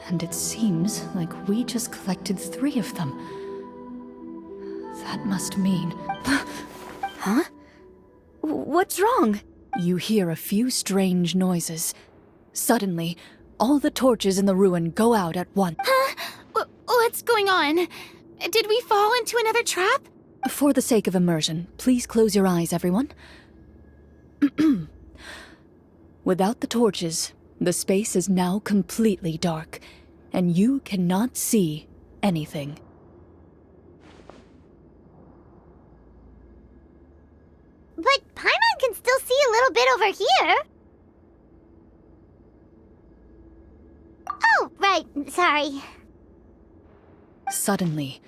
And it seems like we just collected 3 of them. That must mean... Huh? What's wrong? You hear a few strange noises. Suddenly, all the torches in the ruin go out at once. Huh? What's going on? Did we fall into another trap? For the sake of immersion, please close your eyes, everyone. Without the torches, the space is now completely dark, and you cannot see anything. But Paimon can still see a little bit over here. Oh, right, sorry. Suddenly,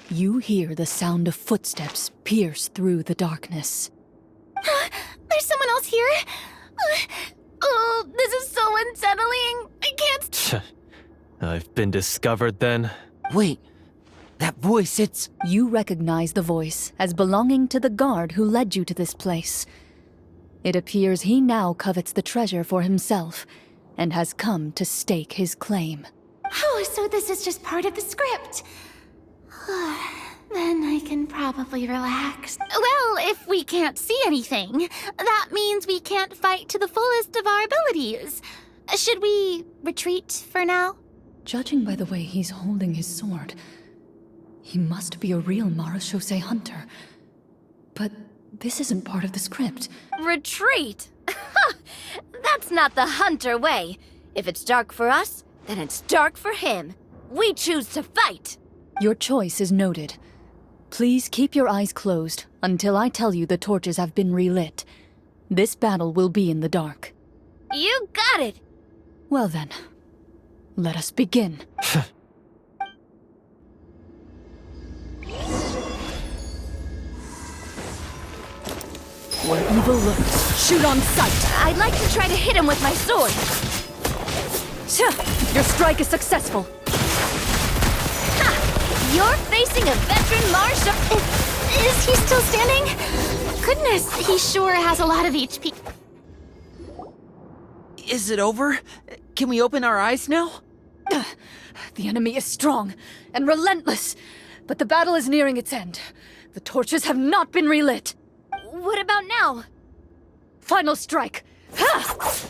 you hear the sound of footsteps pierce through the darkness. There's someone else here? Oh, this is so unsettling. I can't. I've been discovered then. Wait, that voice, it's... You recognize the voice as belonging to the guard who led you to this place. It appears he now covets the treasure for himself and has come to stake his claim. Oh, so this is just part of the script. Then I can probably relax. Well, if we can't see anything, that means we can't fight to the fullest of our abilities. Should we retreat for now? Judging by the way he's holding his sword, he must be a real Marashose hunter. But this isn't part of the script. Retreat? That's not the hunter way. If it's dark for us, then it's dark for him. We choose to fight. Your choice is noted. Please keep your eyes closed until I tell you the torches have been relit. This battle will be in the dark. You got it. Well then, let us begin. Where evil lurks, shoot on sight! I'd like to try to hit him with my sword. Your strike is successful. You're facing a veteran Marsh. Is he still standing? Goodness, he sure has a lot of HP. Is it over? Can we open our eyes now? The enemy is strong and relentless, but the battle is nearing its end. The torches have not been relit. What about now? Final strike! Ha!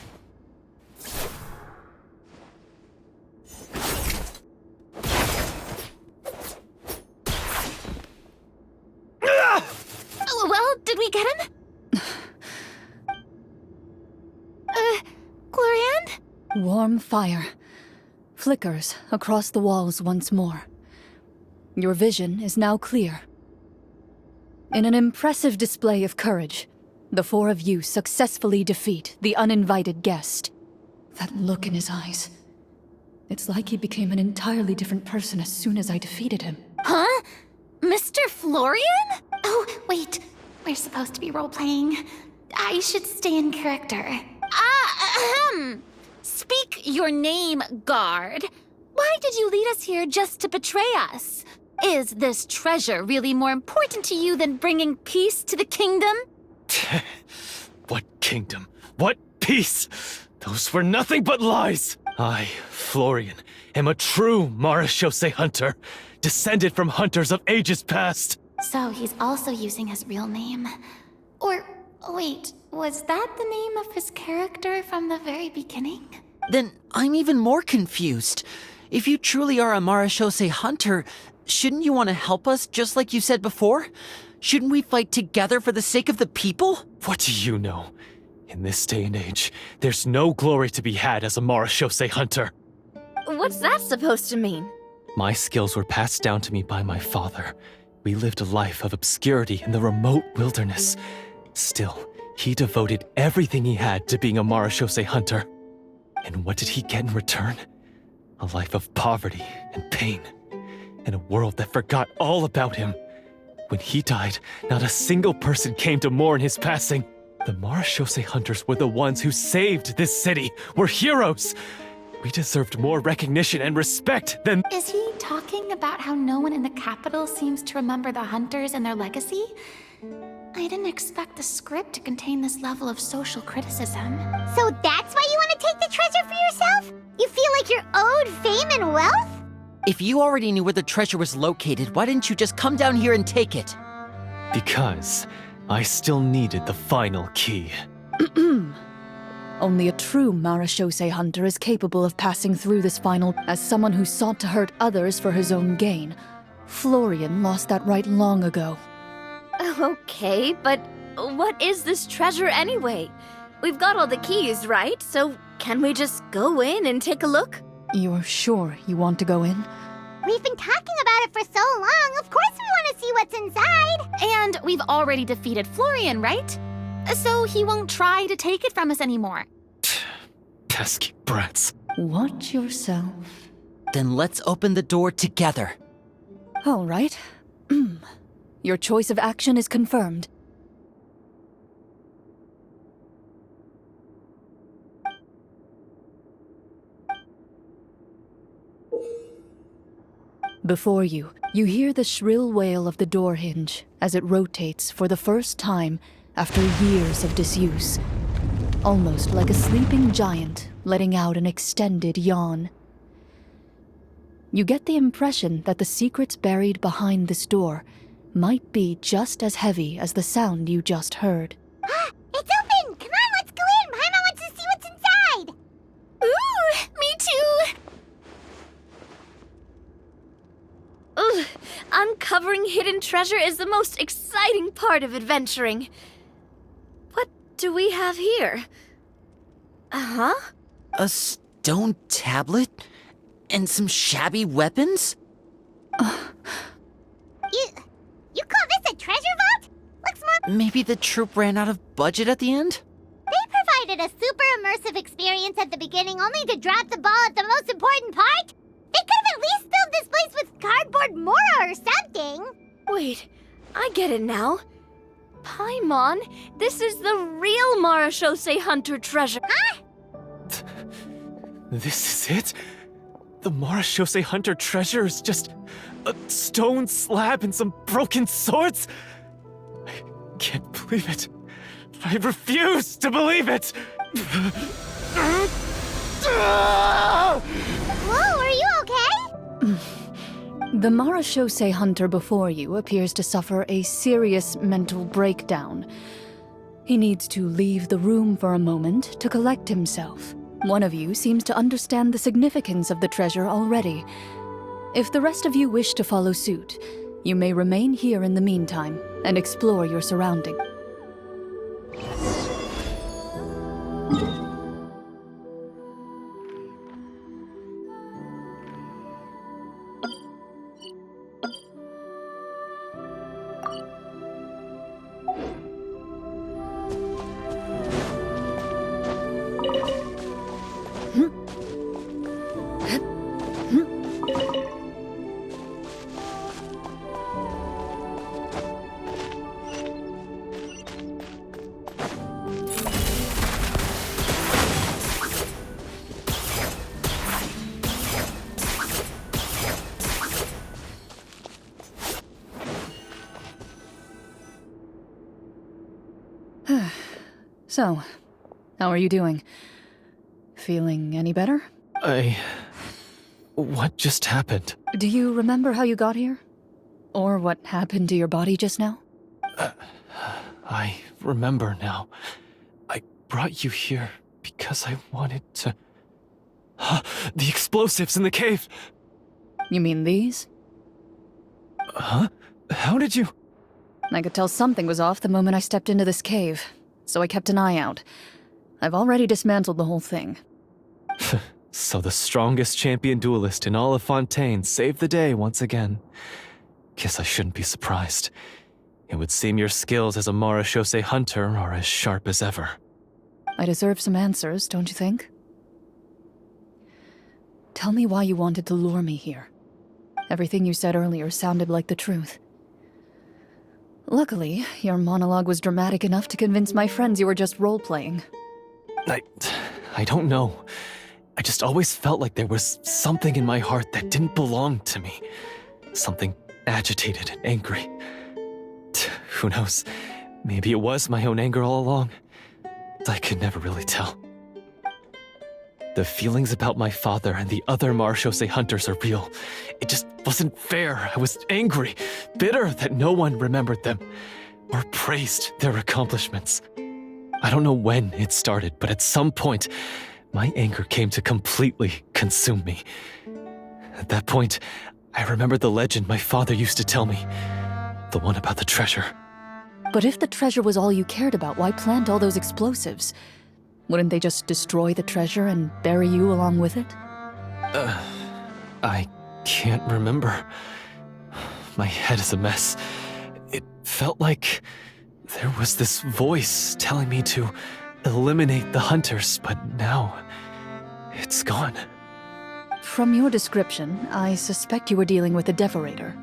Well, did we get him? Clorinde? Warm fire flickers across the walls once more. Your vision is now clear. In an impressive display of courage, the four of you successfully defeat the uninvited guest. That look in his eyes. It's like he became an entirely different person as soon as I defeated him. Huh? Mr. Florian? Oh, wait. We're supposed to be role-playing. I should stay in character. Speak your name, guard. Why did you lead us here just to betray us? Is this treasure really more important to you than bringing peace to the kingdom? What kingdom? What peace? Those were nothing but lies! I, Florian, am a true Marashose hunter, descended from hunters of ages past. So he's also using his real name. Or, wait, was that the name of his character from the very beginning? Then I'm even more confused. If you truly are a Marashose hunter, shouldn't you want to help us just like you said before? Shouldn't we fight together for the sake of the people? What do you know? In this day and age, there's no glory to be had as a Marashose hunter. What's that supposed to mean? My skills were passed down to me by my father. We lived a life of obscurity in the remote wilderness. Still, he devoted everything he had to being a Marashose hunter. And what did he get in return? A life of poverty and pain, and a world that forgot all about him. When he died, not a single person came to mourn his passing. The Marashose hunters were the ones who saved this city. We're heroes. We deserved more recognition and respect than— Is he talking about how no one in the capital seems to remember the hunters and their legacy? I didn't expect the script to contain this level of social criticism. So that's why you want to take the treasure for yourself? You feel like you're owed fame and wealth? If you already knew where the treasure was located, why didn't you just come down here and take it? Because I still needed the final key. Only a true Marashose hunter is capable of passing through this final. As someone who sought to hurt others for his own gain, Florian lost that right long ago. Okay, but what is this treasure anyway? We've got all the keys, right? So can we just go in and take a look? You're sure you want to go in? We've been talking about it for so long. Of course we want to see what's inside. And we've already defeated Florian, right? So he won't try to take it from us anymore. Pesky brats. Watch yourself. Then let's open the door together. All right. Your choice of action is confirmed. Before you, you hear the shrill wail of the door hinge as it rotates for the first time after years of disuse. Almost like a sleeping giant letting out an extended yawn. You get the impression that the secrets buried behind this door might be just as heavy as the sound you just heard. It's open! Come on, let's go in! Paimon wants to see what's inside! Ooh, me too! Ugh, uncovering hidden treasure is the most exciting part of adventuring. What do we have here? Uh-huh. A stone tablet? And some shabby weapons? You call this a treasure vault? Looks more... Maybe the troop ran out of budget at the end? They provided a super immersive experience at the beginning only to drop the ball at the most important part? They could have at least filled this place with cardboard Mora or something. Wait, I get it now. Paimon, this is the real Marashose Hunter treasure. Huh? This is it? The Marashose Hunter treasure is just a stone slab and some broken swords? I can't believe it. I refuse to believe it! Whoa, are you okay? The Marashose hunter before you appears to suffer a serious mental breakdown. He needs to leave the room for a moment to collect himself. One of you seems to understand the significance of the treasure already. If the rest of you wish to follow suit, you may remain here in the meantime and explore your surrounding. So, how are you doing? Feeling any better? What just happened? Do you remember how you got here? Or what happened to your body just now? I remember now. I brought you here because I wanted to... The explosives in the cave! You mean these? Huh? How did you... I could tell something was off the moment I stepped into this cave, so I kept an eye out. I've already dismantled the whole thing. So the strongest champion duelist in all of Fontaine saved the day once again. Guess I shouldn't be surprised. It would seem your skills as a Marashose hunter are as sharp as ever. I deserve some answers, don't you think? Tell me why you wanted to lure me here. Everything you said earlier sounded like the truth. Luckily, your monologue was dramatic enough to convince my friends you were just role-playing. I don't know. I just always felt like there was something in my heart that didn't belong to me. Something agitated and angry. Who knows? Maybe it was my own anger all along. I could never really tell. The feelings about my father and the other Marashose hunters are real. It just wasn't fair. I was angry, bitter that no one remembered them or praised their accomplishments. I don't know when it started, but at some point, my anger came to completely consume me. At that point, I remembered the legend my father used to tell me. The one about the treasure. But if the treasure was all you cared about, why plant all those explosives? Wouldn't they just destroy the treasure and bury you along with it? I can't remember. My head is a mess. It felt like there was this voice telling me to eliminate the hunters, but now it's gone. From your description, I suspect you were dealing with a devorator.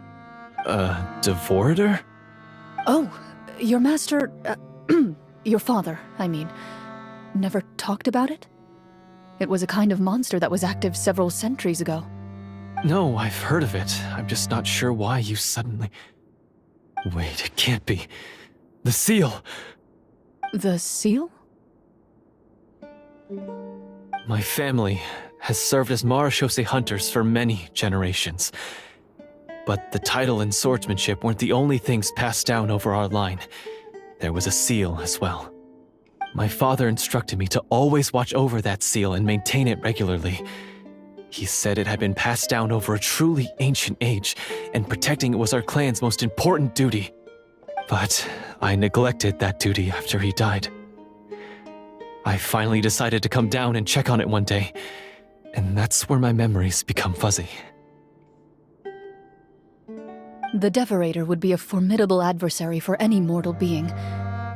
Devorator? Oh, your master, your father, I mean, never talked about it? It was a kind of monster that was active several centuries ago. No, I've heard of it. I'm just not sure why you suddenly... Wait, it can't be. The seal! The seal? My family has served as marechaussee hunters for many generations. But the title and swordsmanship weren't the only things passed down over our line. There was a seal as well. My father instructed me to always watch over that seal and maintain it regularly. He said it had been passed down over a truly ancient age, and protecting it was our clan's most important duty. But I neglected that duty after he died. I finally decided to come down and check on it one day, and that's where my memories become fuzzy. The devorator would be a formidable adversary for any mortal being,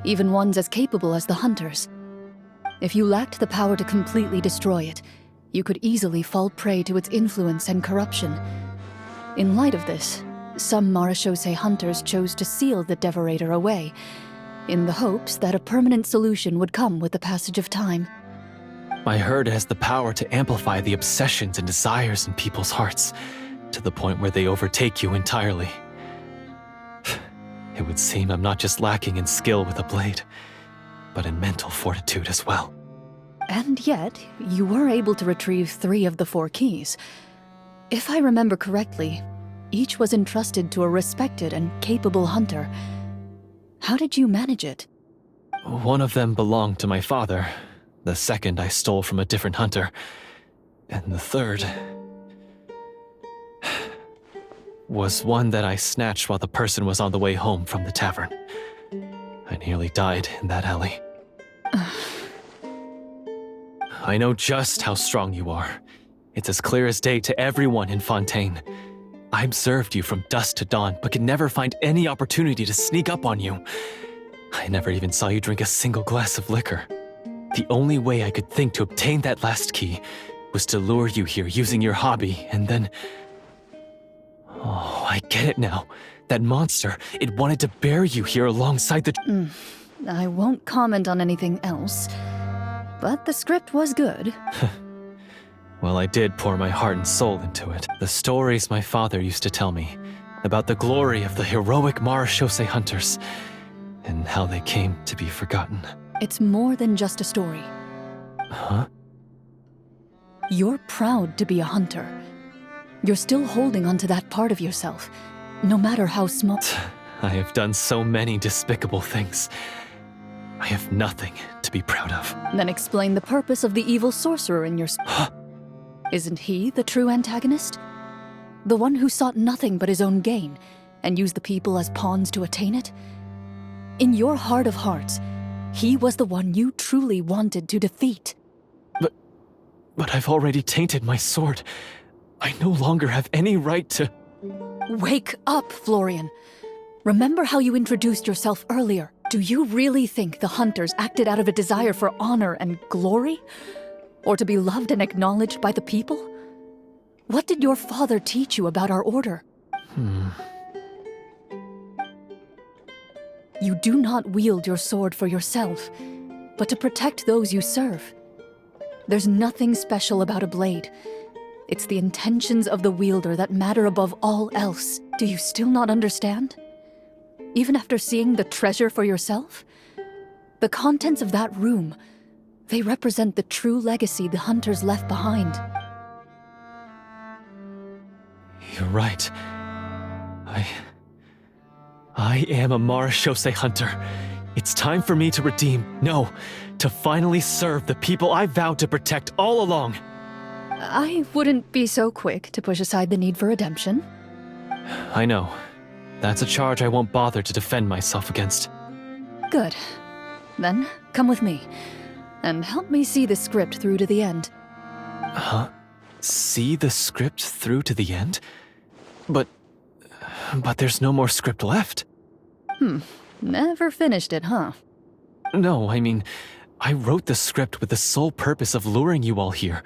even ones as capable as the hunters. If you lacked the power to completely destroy it, you could easily fall prey to its influence and corruption. In light of this, some marechaussee hunters chose to seal the devorator away, in the hopes that a permanent solution would come with the passage of time. I heard it has the power to amplify the obsessions and desires in people's hearts, to the point where they overtake you entirely. It would seem I'm not just lacking in skill with a blade, but in mental fortitude as well. And yet, you were able to retrieve 3 of the 4 keys. If I remember correctly, each was entrusted to a respected and capable hunter. How did you manage it? One of them belonged to my father, the second I stole from a different hunter, and the third was one that I snatched while the person was on the way home from the tavern. I nearly died in that alley. I know just how strong you are. It's as clear as day to everyone in Fontaine. I observed you from dusk to dawn, but could never find any opportunity to sneak up on you. I never even saw you drink a single glass of liquor. The only way I could think to obtain that last key was to lure you here using your hobby, and then... Oh, I get it now. That monster, it wanted to bury you here alongside the... I won't comment on anything else, but the script was good. Well, I did pour my heart and soul into it. The stories my father used to tell me about the glory of the heroic marechaussee hunters and how they came to be forgotten. It's more than just a story. Huh? You're proud to be a hunter. You're still holding onto that part of yourself, no matter how small. I have done so many despicable things. I have nothing to be proud of. Then explain the purpose of the evil sorcerer in your... Isn't he the true antagonist? The one who sought nothing but his own gain, and used the people as pawns to attain it? In your heart of hearts, he was the one you truly wanted to defeat. But I've already tainted my sword. I no longer have any right to... Wake up, Florian. Remember how you introduced yourself earlier. Do you really think the hunters acted out of a desire for honor and glory? Or to be loved and acknowledged by the people? What did your father teach you about our order? You do not wield your sword for yourself, but to protect those you serve. There's nothing special about a blade. It's the intentions of the wielder that matter above all else. Do you still not understand? Even after seeing the treasure for yourself? The contents of that room, they represent the true legacy the hunters left behind. You're right. I am a marechaussee hunter. It's time for me to redeem, no, to finally serve the people I vowed to protect all along. I wouldn't be so quick to push aside the need for redemption. I know. That's a charge I won't bother to defend myself against. Good. Then, come with me, and help me see the script through to the end. Huh? See the script through to the end? But there's no more script left. Never finished it, huh? No, I mean, I wrote the script with the sole purpose of luring you all here.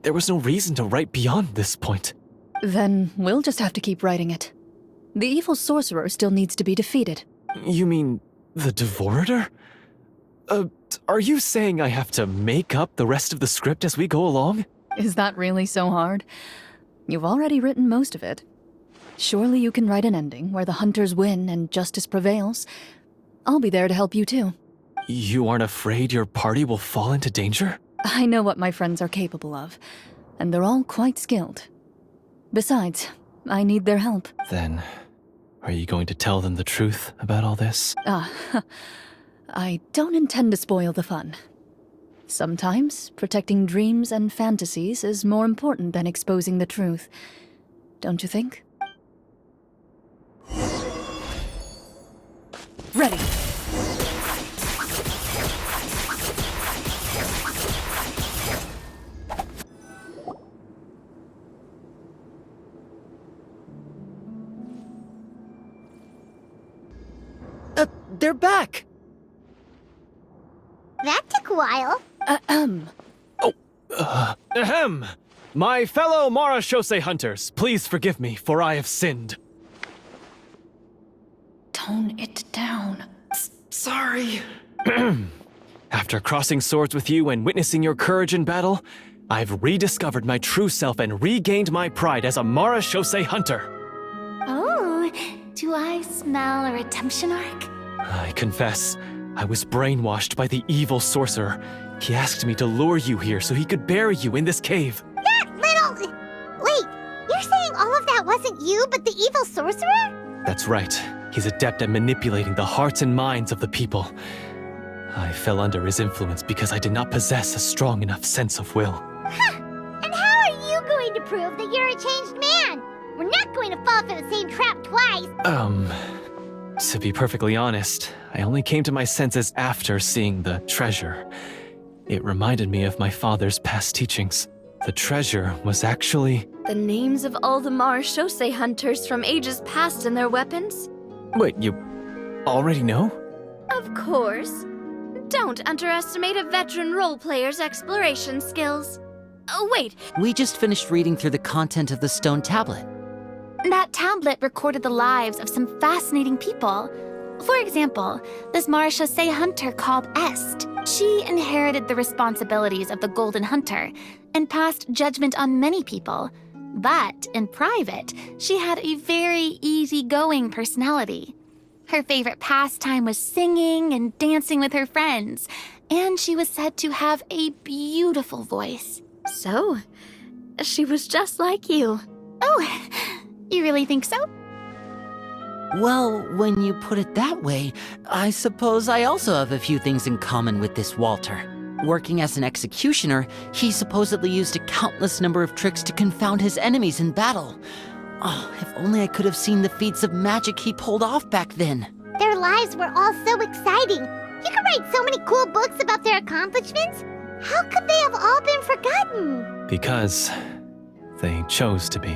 There was no reason to write beyond this point. Then we'll just have to keep writing it. The evil sorcerer still needs to be defeated. You mean the Devorator? Are you saying I have to make up the rest of the script as we go along? Is that really so hard? You've already written most of it. Surely you can write an ending where the hunters win and justice prevails. I'll be there to help you too. You aren't afraid your party will fall into danger? I know what my friends are capable of, and they're all quite skilled. Besides, I need their help. Then, are you going to tell them the truth about all this? I don't intend to spoil the fun. Sometimes, protecting dreams and fantasies is more important than exposing the truth. Don't you think? Ready. They're back! That took a while. Ahem! My fellow Marashose hunters, please forgive me, for I have sinned. Tone it down. Sorry. After crossing swords with you and witnessing your courage in battle, I've rediscovered my true self and regained my pride as a Marashose hunter. Oh, do I smell a redemption arc? I confess, I was brainwashed by the evil sorcerer. He asked me to lure you here so he could bury you in this cave. That little... Wait, you're saying all of that wasn't you, but the evil sorcerer? That's right. He's adept at manipulating the hearts and minds of the people. I fell under his influence because I did not possess a strong enough sense of will. Huh. And how are you going to prove that you're a changed man? We're not going to fall for the same trap twice. To be perfectly honest, I only came to my senses after seeing the treasure. It reminded me of my father's past teachings. The treasure was actually... The names of all the Marashose hunters from ages past and their weapons? Wait, you already know? Of course. Don't underestimate a veteran role player's exploration skills. Oh, wait. We just finished reading through the content of the stone tablet. That tablet recorded the lives of some fascinating people. For example, this Marashose hunter called Est. She inherited the responsibilities of the Golden Hunter and passed judgment on many people. But in private, she had a very easygoing personality. Her favorite pastime was singing and dancing with her friends, and she was said to have a beautiful voice. So, she was just like you. Oh, you really think so? Well, when you put it that way, I suppose I also have a few things in common with this Walter. Working as an executioner, he supposedly used a countless number of tricks to confound his enemies in battle. Oh, if only I could have seen the feats of magic he pulled off back then. Their lives were all so exciting. You could write so many cool books about their accomplishments. How could they have all been forgotten? Because they chose to be.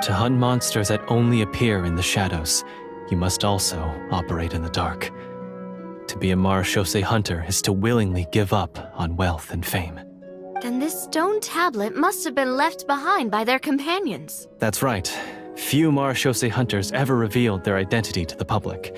To hunt monsters that only appear in the shadows, you must also operate in the dark. To be a Marashose hunter is to willingly give up on wealth and fame. Then this stone tablet must have been left behind by their companions. That's right. Few Marashose hunters ever revealed their identity to the public.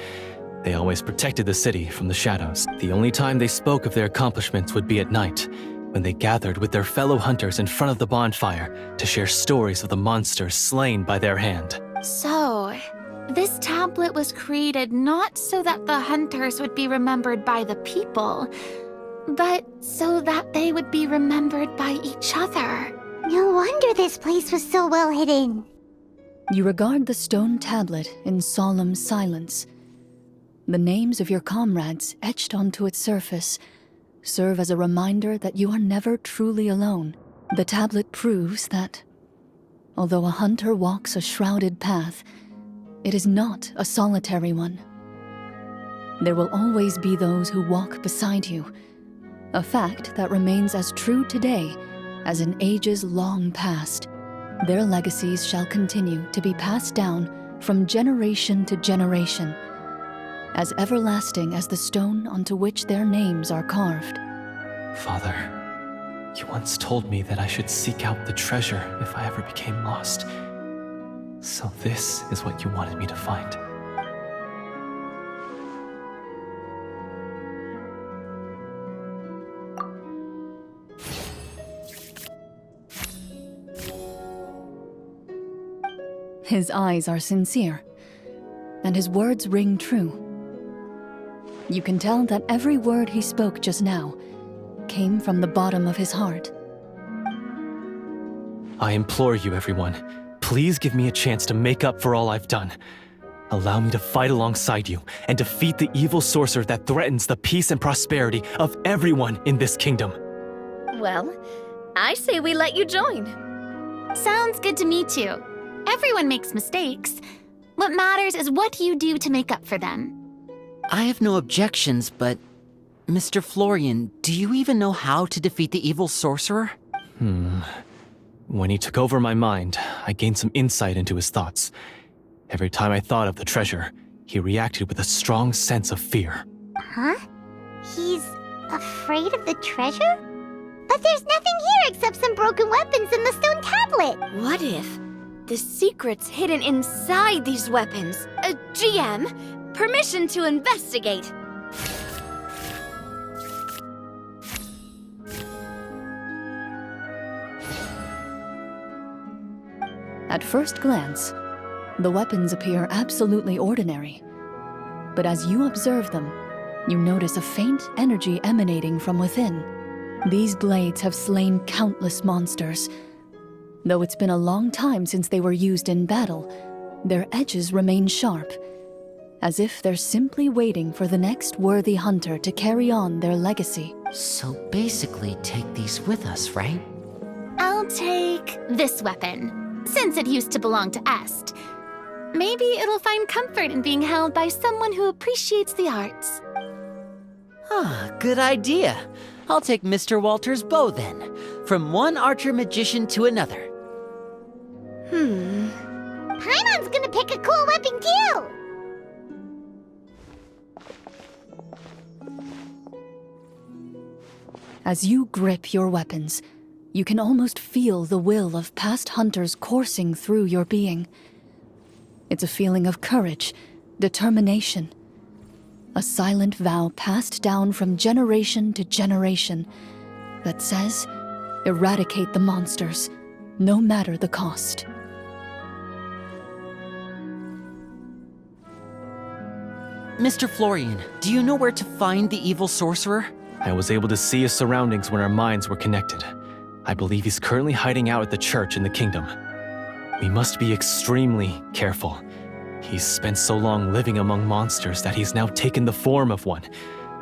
They always protected the city from the shadows. The only time they spoke of their accomplishments would be at night, when they gathered with their fellow hunters in front of the bonfire to share stories of the monsters slain by their hand. So, this tablet was created not so that the hunters would be remembered by the people, but so that they would be remembered by each other. No wonder this place was so well hidden. You regard the stone tablet in solemn silence. The names of your comrades etched onto its surface serve as a reminder that you are never truly alone. The tablet proves that, although a hunter walks a shrouded path, it is not a solitary one. There will always be those who walk beside you, a fact that remains as true today as in ages long past. Their legacies shall continue to be passed down from generation to generation, as everlasting as the stone onto which their names are carved. Father, you once told me that I should seek out the treasure if I ever became lost. So this is what you wanted me to find. His eyes are sincere, and his words ring true. You can tell that every word he spoke just now came from the bottom of his heart. I implore you, everyone, please give me a chance to make up for all I've done. Allow me to fight alongside you and defeat the evil sorcerer that threatens the peace and prosperity of everyone in this kingdom. Well, I say we let you join. Sounds good to me too. Everyone makes mistakes. What matters is what you do to make up for them. I have no objections, but Mr. Florian, do you even know how to defeat the evil sorcerer? When he took over my mind, I gained some insight into his thoughts. Every time I thought of the treasure, he reacted with a strong sense of fear. Huh? He's afraid of the treasure? But there's nothing here except some broken weapons and the stone tablet. What if the secret's hidden inside these weapons? GM, permission to investigate. At first glance, the weapons appear absolutely ordinary. But as you observe them, you notice a faint energy emanating from within. These blades have slain countless monsters. Though it's been a long time since they were used in battle, their edges remain sharp, as if they're simply waiting for the next worthy hunter to carry on their legacy. So basically, take these with us, right? I'll take this weapon, since it used to belong to Est. Maybe it'll find comfort in being held by someone who appreciates the arts. Ah, good idea. I'll take Mr. Walter's bow then, from one archer magician to another. Paimon's gonna pick a cool weapon too! As you grip your weapons, you can almost feel the will of past hunters coursing through your being. It's a feeling of courage, determination, a silent vow passed down from generation to generation that says, eradicate the monsters, no matter the cost. Mr. Florian, do you know where to find the evil sorcerer? I was able to see his surroundings when our minds were connected. I believe he's currently hiding out at the church in the kingdom. We must be extremely careful. He's spent so long living among monsters that he's now taken the form of one.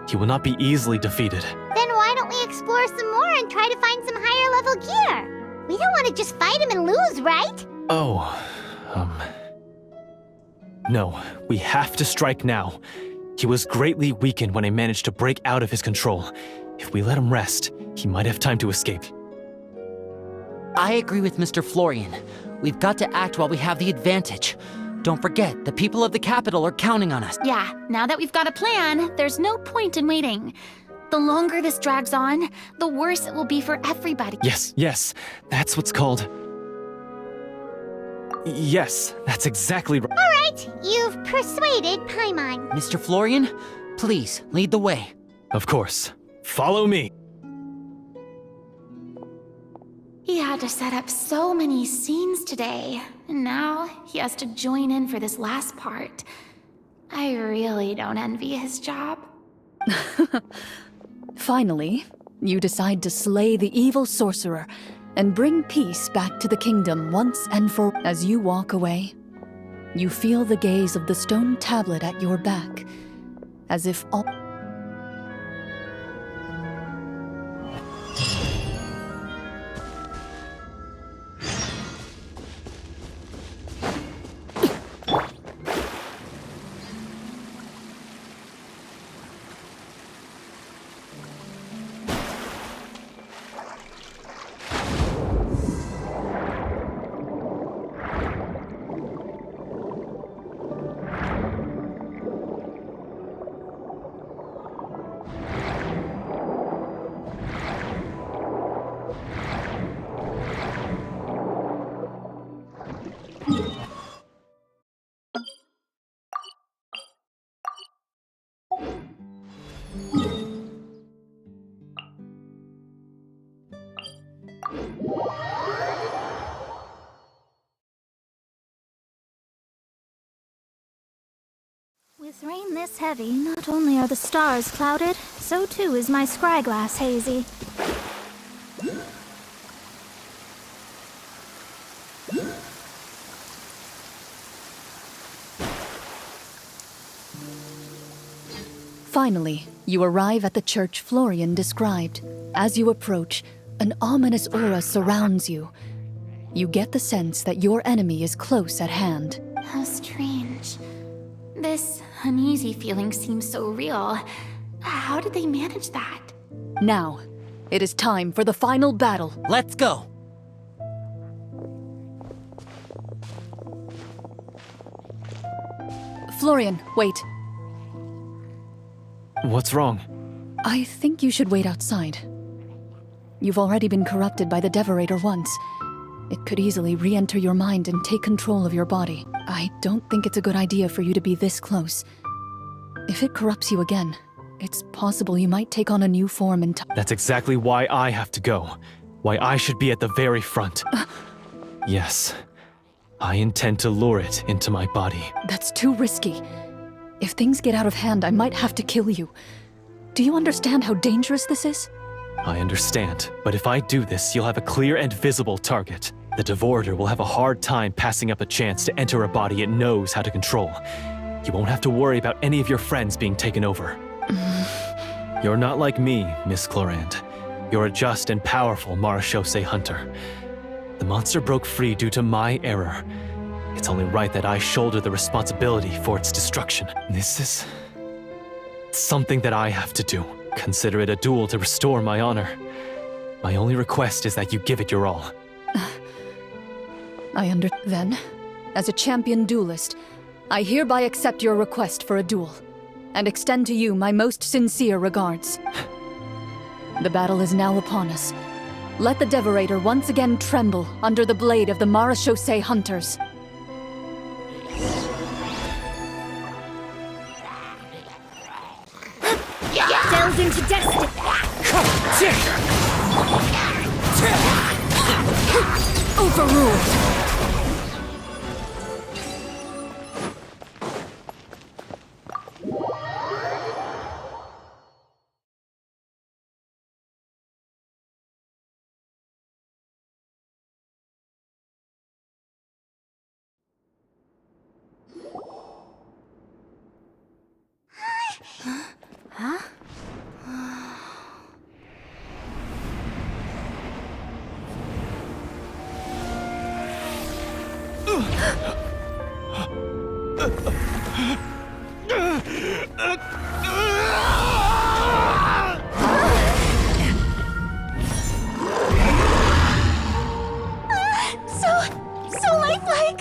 He will not be easily defeated. Then why don't we explore some more and try to find some higher level gear? We don't want to just fight him and lose, right? No, we have to strike now. He was greatly weakened when I managed to break out of his control. If we let him rest, he might have time to escape. I agree with Mr. Florian. We've got to act while we have the advantage. Don't forget, the people of the capital are counting on us. Yeah, now that we've got a plan, there's no point in waiting. The longer this drags on, the worse it will be for everybody. Yes, that's what's called... Yes, that's exactly right. Alright, you've persuaded Paimon. Mr. Florian, please, lead the way. Of course. Follow me. He had to set up so many scenes today, and now he has to join in for this last part. I really don't envy his job. Finally, you decide to slay the evil sorcerer and bring peace back to the kingdom once and for... As you walk away, you feel the gaze of the stone tablet at your back, as if all... With rain this heavy, not only are the stars clouded, so too is my scryglass hazy. Finally, you arrive at the church Florian described. As you approach, an ominous aura surrounds you. You get the sense that your enemy is close at hand. How strange. This uneasy feeling seems so real. How did they manage that? Now, it is time for the final battle. Let's go! Florian, wait. What's wrong? I think you should wait outside. You've already been corrupted by the Devorator once. It could easily re-enter your mind and take control of your body. I don't think it's a good idea for you to be this close. If it corrupts you again, it's possible you might take on a new form in time. That's exactly why I have to go. Why I should be at the very front. Yes. I intend to lure it into my body. That's too risky. If things get out of hand, I might have to kill you. Do you understand how dangerous this is? I understand, but if I do this, you'll have a clear and visible target. The Devorator will have a hard time passing up a chance to enter a body it knows how to control. You won't have to worry about any of your friends being taken over. You're not like me, Miss Clorinde. You're a just and powerful Marechaussee hunter. The monster broke free due to my error. It's only right that I shoulder the responsibility for its destruction. This is something that I have to do. Consider it a duel to restore my honor. My only request is that you give it your all. Then, as a champion duelist, I hereby accept your request for a duel, and extend to you my most sincere regards. The battle is now upon us. Let the Devorator once again tremble under the blade of the Marechaussee hunters. Delve into destiny! Overruled! So lifelike!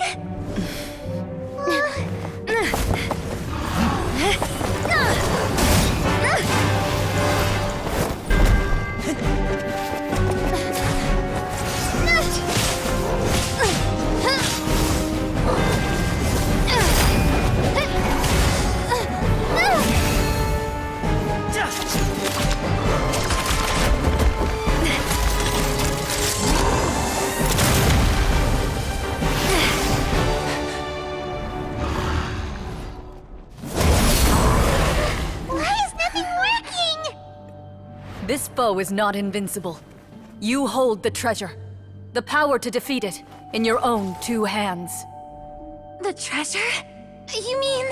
This foe is not invincible. You hold the treasure. The power to defeat it in your own two hands. The treasure? You mean...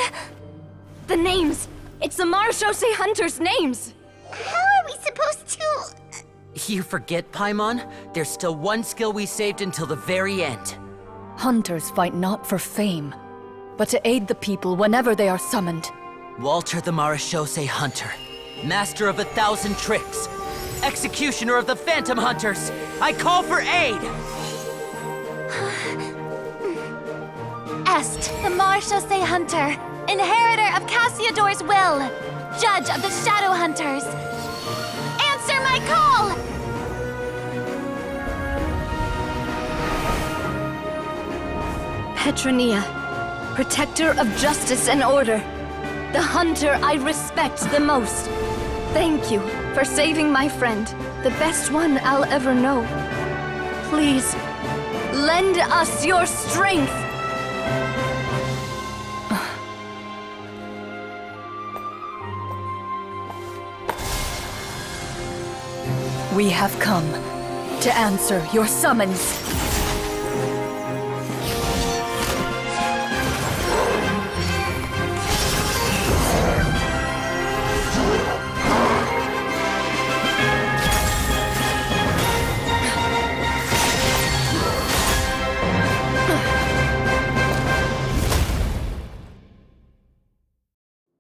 the names! It's the Marechaussee hunters' names! How are we supposed to... You forget, Paimon? There's still one skill we saved until the very end. Hunters fight not for fame, but to aid the people whenever they are summoned. Walter the Marechaussee Hunter, master of 1,000 tricks, executioner of the Phantom Hunters, I call for aid! Est, the Marechaussee Hunter, inheritor of Cassiodor's will, judge of the Shadow Hunters. Answer my call! Petronia, protector of justice and order. The hunter I respect the most. Thank you for saving my friend, the best one I'll ever know. Please, lend us your strength! We have come to answer your summons.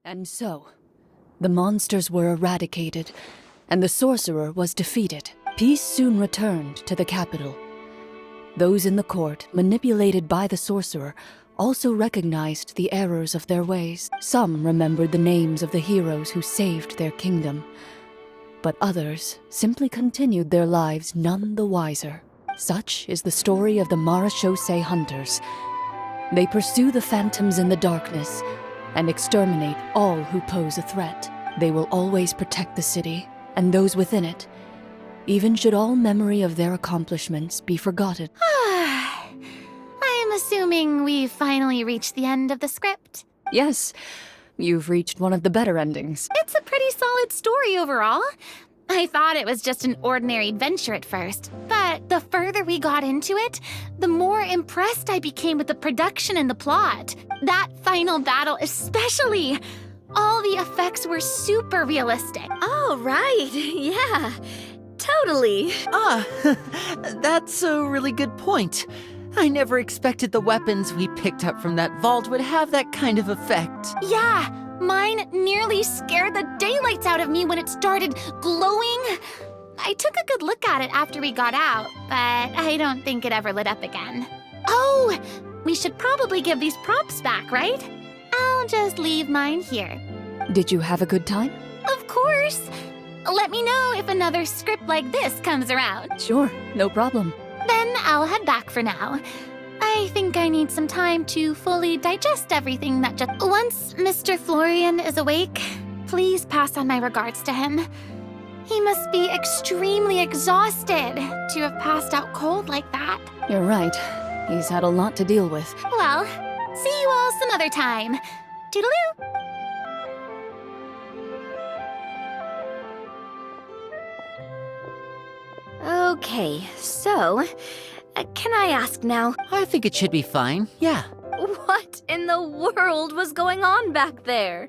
And so, the monsters were eradicated, and the sorcerer was defeated. Peace soon returned to the capital. Those in the court, manipulated by the sorcerer, also recognized the errors of their ways. Some remembered the names of the heroes who saved their kingdom, but others simply continued their lives none the wiser. Such is the story of the Marachose Hunters. They pursue the phantoms in the darkness and exterminate all who pose a threat. They will always protect the city and those within it, even should all memory of their accomplishments be forgotten. I am assuming we've finally reached the end of the script. Yes, you've reached one of the better endings. It's a pretty solid story overall. I thought it was just an ordinary adventure at first, but the further we got into it, the more impressed I became with the production and the plot. That final battle especially. All the effects were super realistic. Oh, right. Yeah, totally. That's a really good point. I never expected the weapons we picked up from that vault would have that kind of effect. Yeah, mine nearly scared the daylights out of me when it started glowing. I took a good look at it after we got out, but I don't think it ever lit up again. Oh, we should probably give these props back, right? I'll just leave mine here. Did you have a good time? Of course. Let me know if another script like this comes around. Sure, no problem. Then I'll head back for now. I think I need some time to fully digest everything that just... Once Mr. Florian is awake, please pass on my regards to him. He must be extremely exhausted to have passed out cold like that. You're right. He's had a lot to deal with. Well, see you all some other time. Toodaloo! Okay, so, can I ask now, I think it should be fine, yeah. what in the world was going on back there?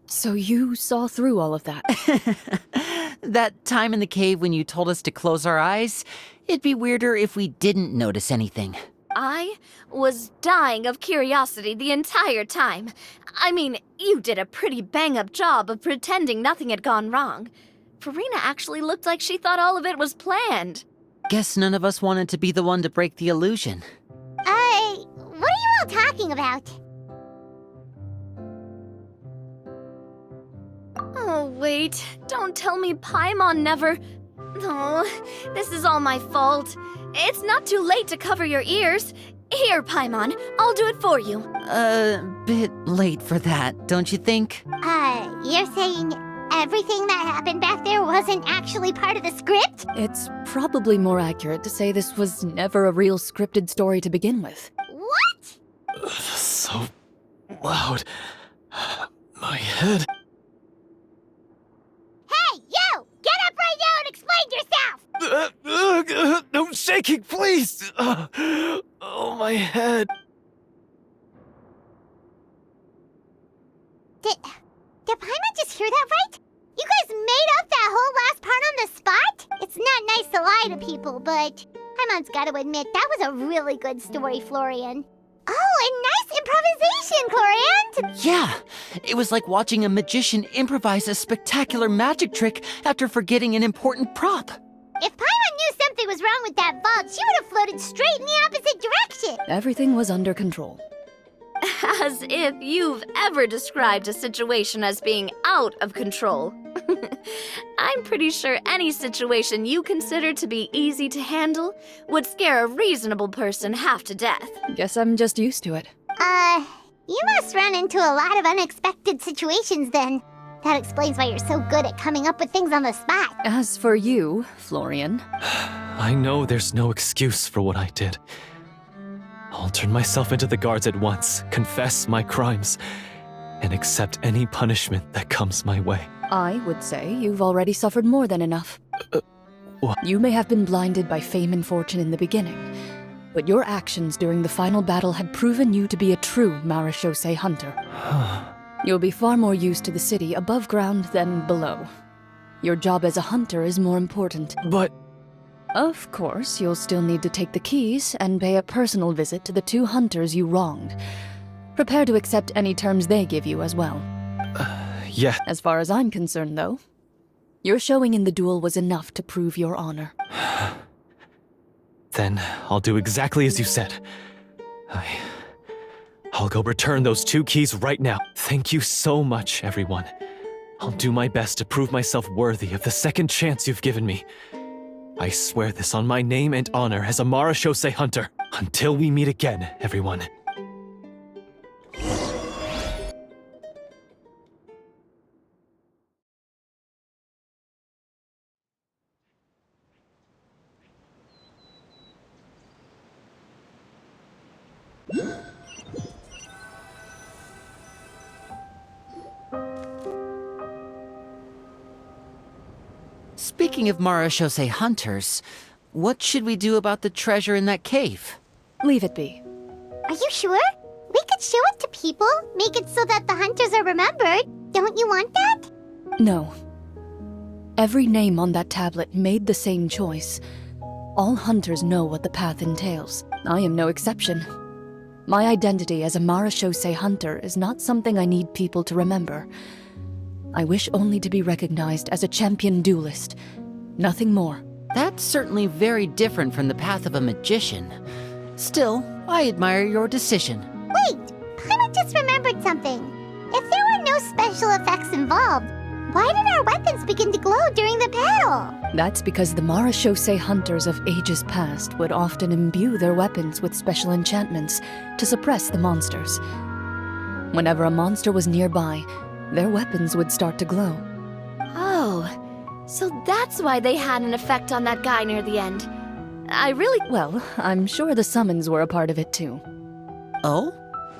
So you saw through all of that? That time in the cave when you told us to close our eyes, it'd be weirder if we didn't notice anything. I was dying of curiosity the entire time. I mean, you did a pretty bang-up job of pretending nothing had gone wrong. Farina actually looked like she thought all of it was planned. Guess none of us wanted to be the one to break the illusion. What are you all talking about? Oh, wait. Don't tell me Paimon never... Oh, this is all my fault. It's not too late to cover your ears. Here, Paimon, I'll do it for you. Bit late for that, don't you think? You're saying everything that happened back there wasn't actually part of the script? It's probably more accurate to say this was never a real scripted story to begin with. What? So loud. My head. Hey, you! Get up right now and explain yourself! No shaking, please! Oh, my head. Did Paimon just hear that right? You guys made up that whole last part on the spot? It's not nice to lie to people, but Paimon's got to admit, that was a really good story, Florian. Oh, and nice improvisation, Clorinde! Yeah, it was like watching a magician improvise a spectacular magic trick after forgetting an important prop. If Paimon knew something was wrong with that vault, she would have floated straight in the opposite direction. Everything was under control. As if you've ever described a situation as being out of control. I'm pretty sure any situation you consider to be easy to handle would scare a reasonable person half to death. Guess I'm just used to it. You must run into a lot of unexpected situations then. That explains why you're so good at coming up with things on the spot. As for you, Florian... I know there's no excuse for what I did. I'll turn myself into the guards at once, confess my crimes, and accept any punishment that comes my way. I would say you've already suffered more than enough. What? You may have been blinded by fame and fortune in the beginning, but your actions during the final battle had proven you to be a true Marechaussee hunter. You'll be far more used to the city above ground than below. Your job as a hunter is more important. But... Of course, you'll still need to take the keys and pay a personal visit to the 2 hunters you wronged. Prepare to accept any terms they give you as well. yeah. As far as I'm concerned, though, your showing in the duel was enough to prove your honor. Then I'll do exactly as you said. I'll go return those 2 keys right now. Thank you so much, everyone. I'll do my best to prove myself worthy of the second chance you've given me. I swear this on my name and honor as a Marechaussee hunter. Until we meet again, everyone. Speaking of Marechaussee hunters, what should we do about the treasure in that cave? Leave it be. Are you sure? We could show it to people, make it so that the hunters are remembered. Don't you want that? No. Every name on that tablet made the same choice. All hunters know what the path entails. I am no exception. My identity as a Marechaussee hunter is not something I need people to remember. I wish only to be recognized as a champion duelist. Nothing more. That's certainly very different from the path of a magician. Still, I admire your decision. Wait! Paimon just remembered something. If there were no special effects involved, why did our weapons begin to glow during the battle? That's because the Marechaussee hunters of ages past would often imbue their weapons with special enchantments to suppress the monsters. Whenever a monster was nearby, their weapons would start to glow. Oh, so that's why they had an effect on that guy near the end. Well, I'm sure the summons were a part of it too. Oh?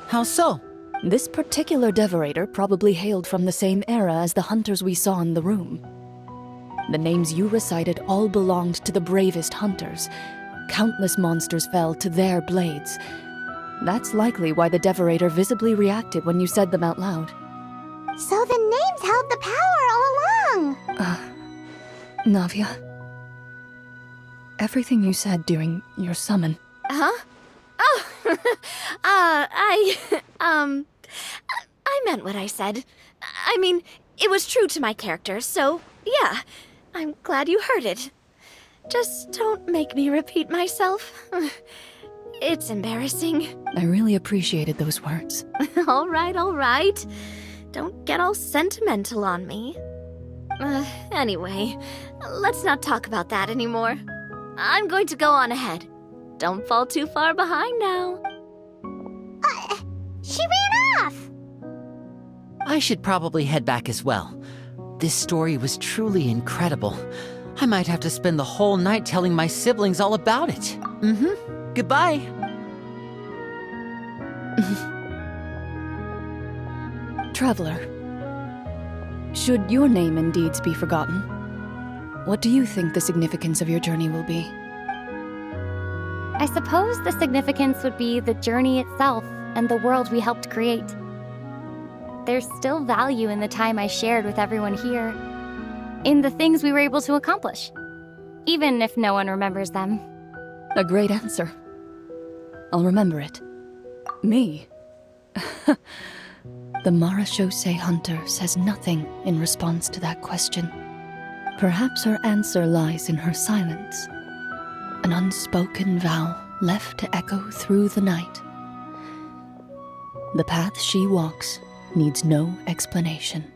How so? This particular devorator probably hailed from the same era as the hunters we saw in the room. The names you recited all belonged to the bravest hunters. Countless monsters fell to their blades. That's likely why the devorator visibly reacted when you said them out loud. So the names held the power all along! Navia, everything you said during your summon. Huh? Oh, I meant what I said. I mean, it was true to my character, so yeah, I'm glad you heard it. Just don't make me repeat myself. It's embarrassing. I really appreciated those words. All right. Don't get all sentimental on me. Anyway, let's not talk about that anymore. I'm going to go on ahead. Don't fall too far behind now. She ran off! I should probably head back as well. This story was truly incredible. I might have to spend the whole night telling my siblings all about it. Goodbye. Traveler, should your name and deeds be forgotten, what do you think the significance of your journey will be? I suppose the significance would be the journey itself and the world we helped create. There's still value in the time I shared with everyone here, in the things we were able to accomplish, even if no one remembers them. A great answer. I'll remember it. Me? The Marechaussee hunter says nothing in response to that question. Perhaps her answer lies in her silence. An unspoken vow left to echo through the night. The path she walks needs no explanation.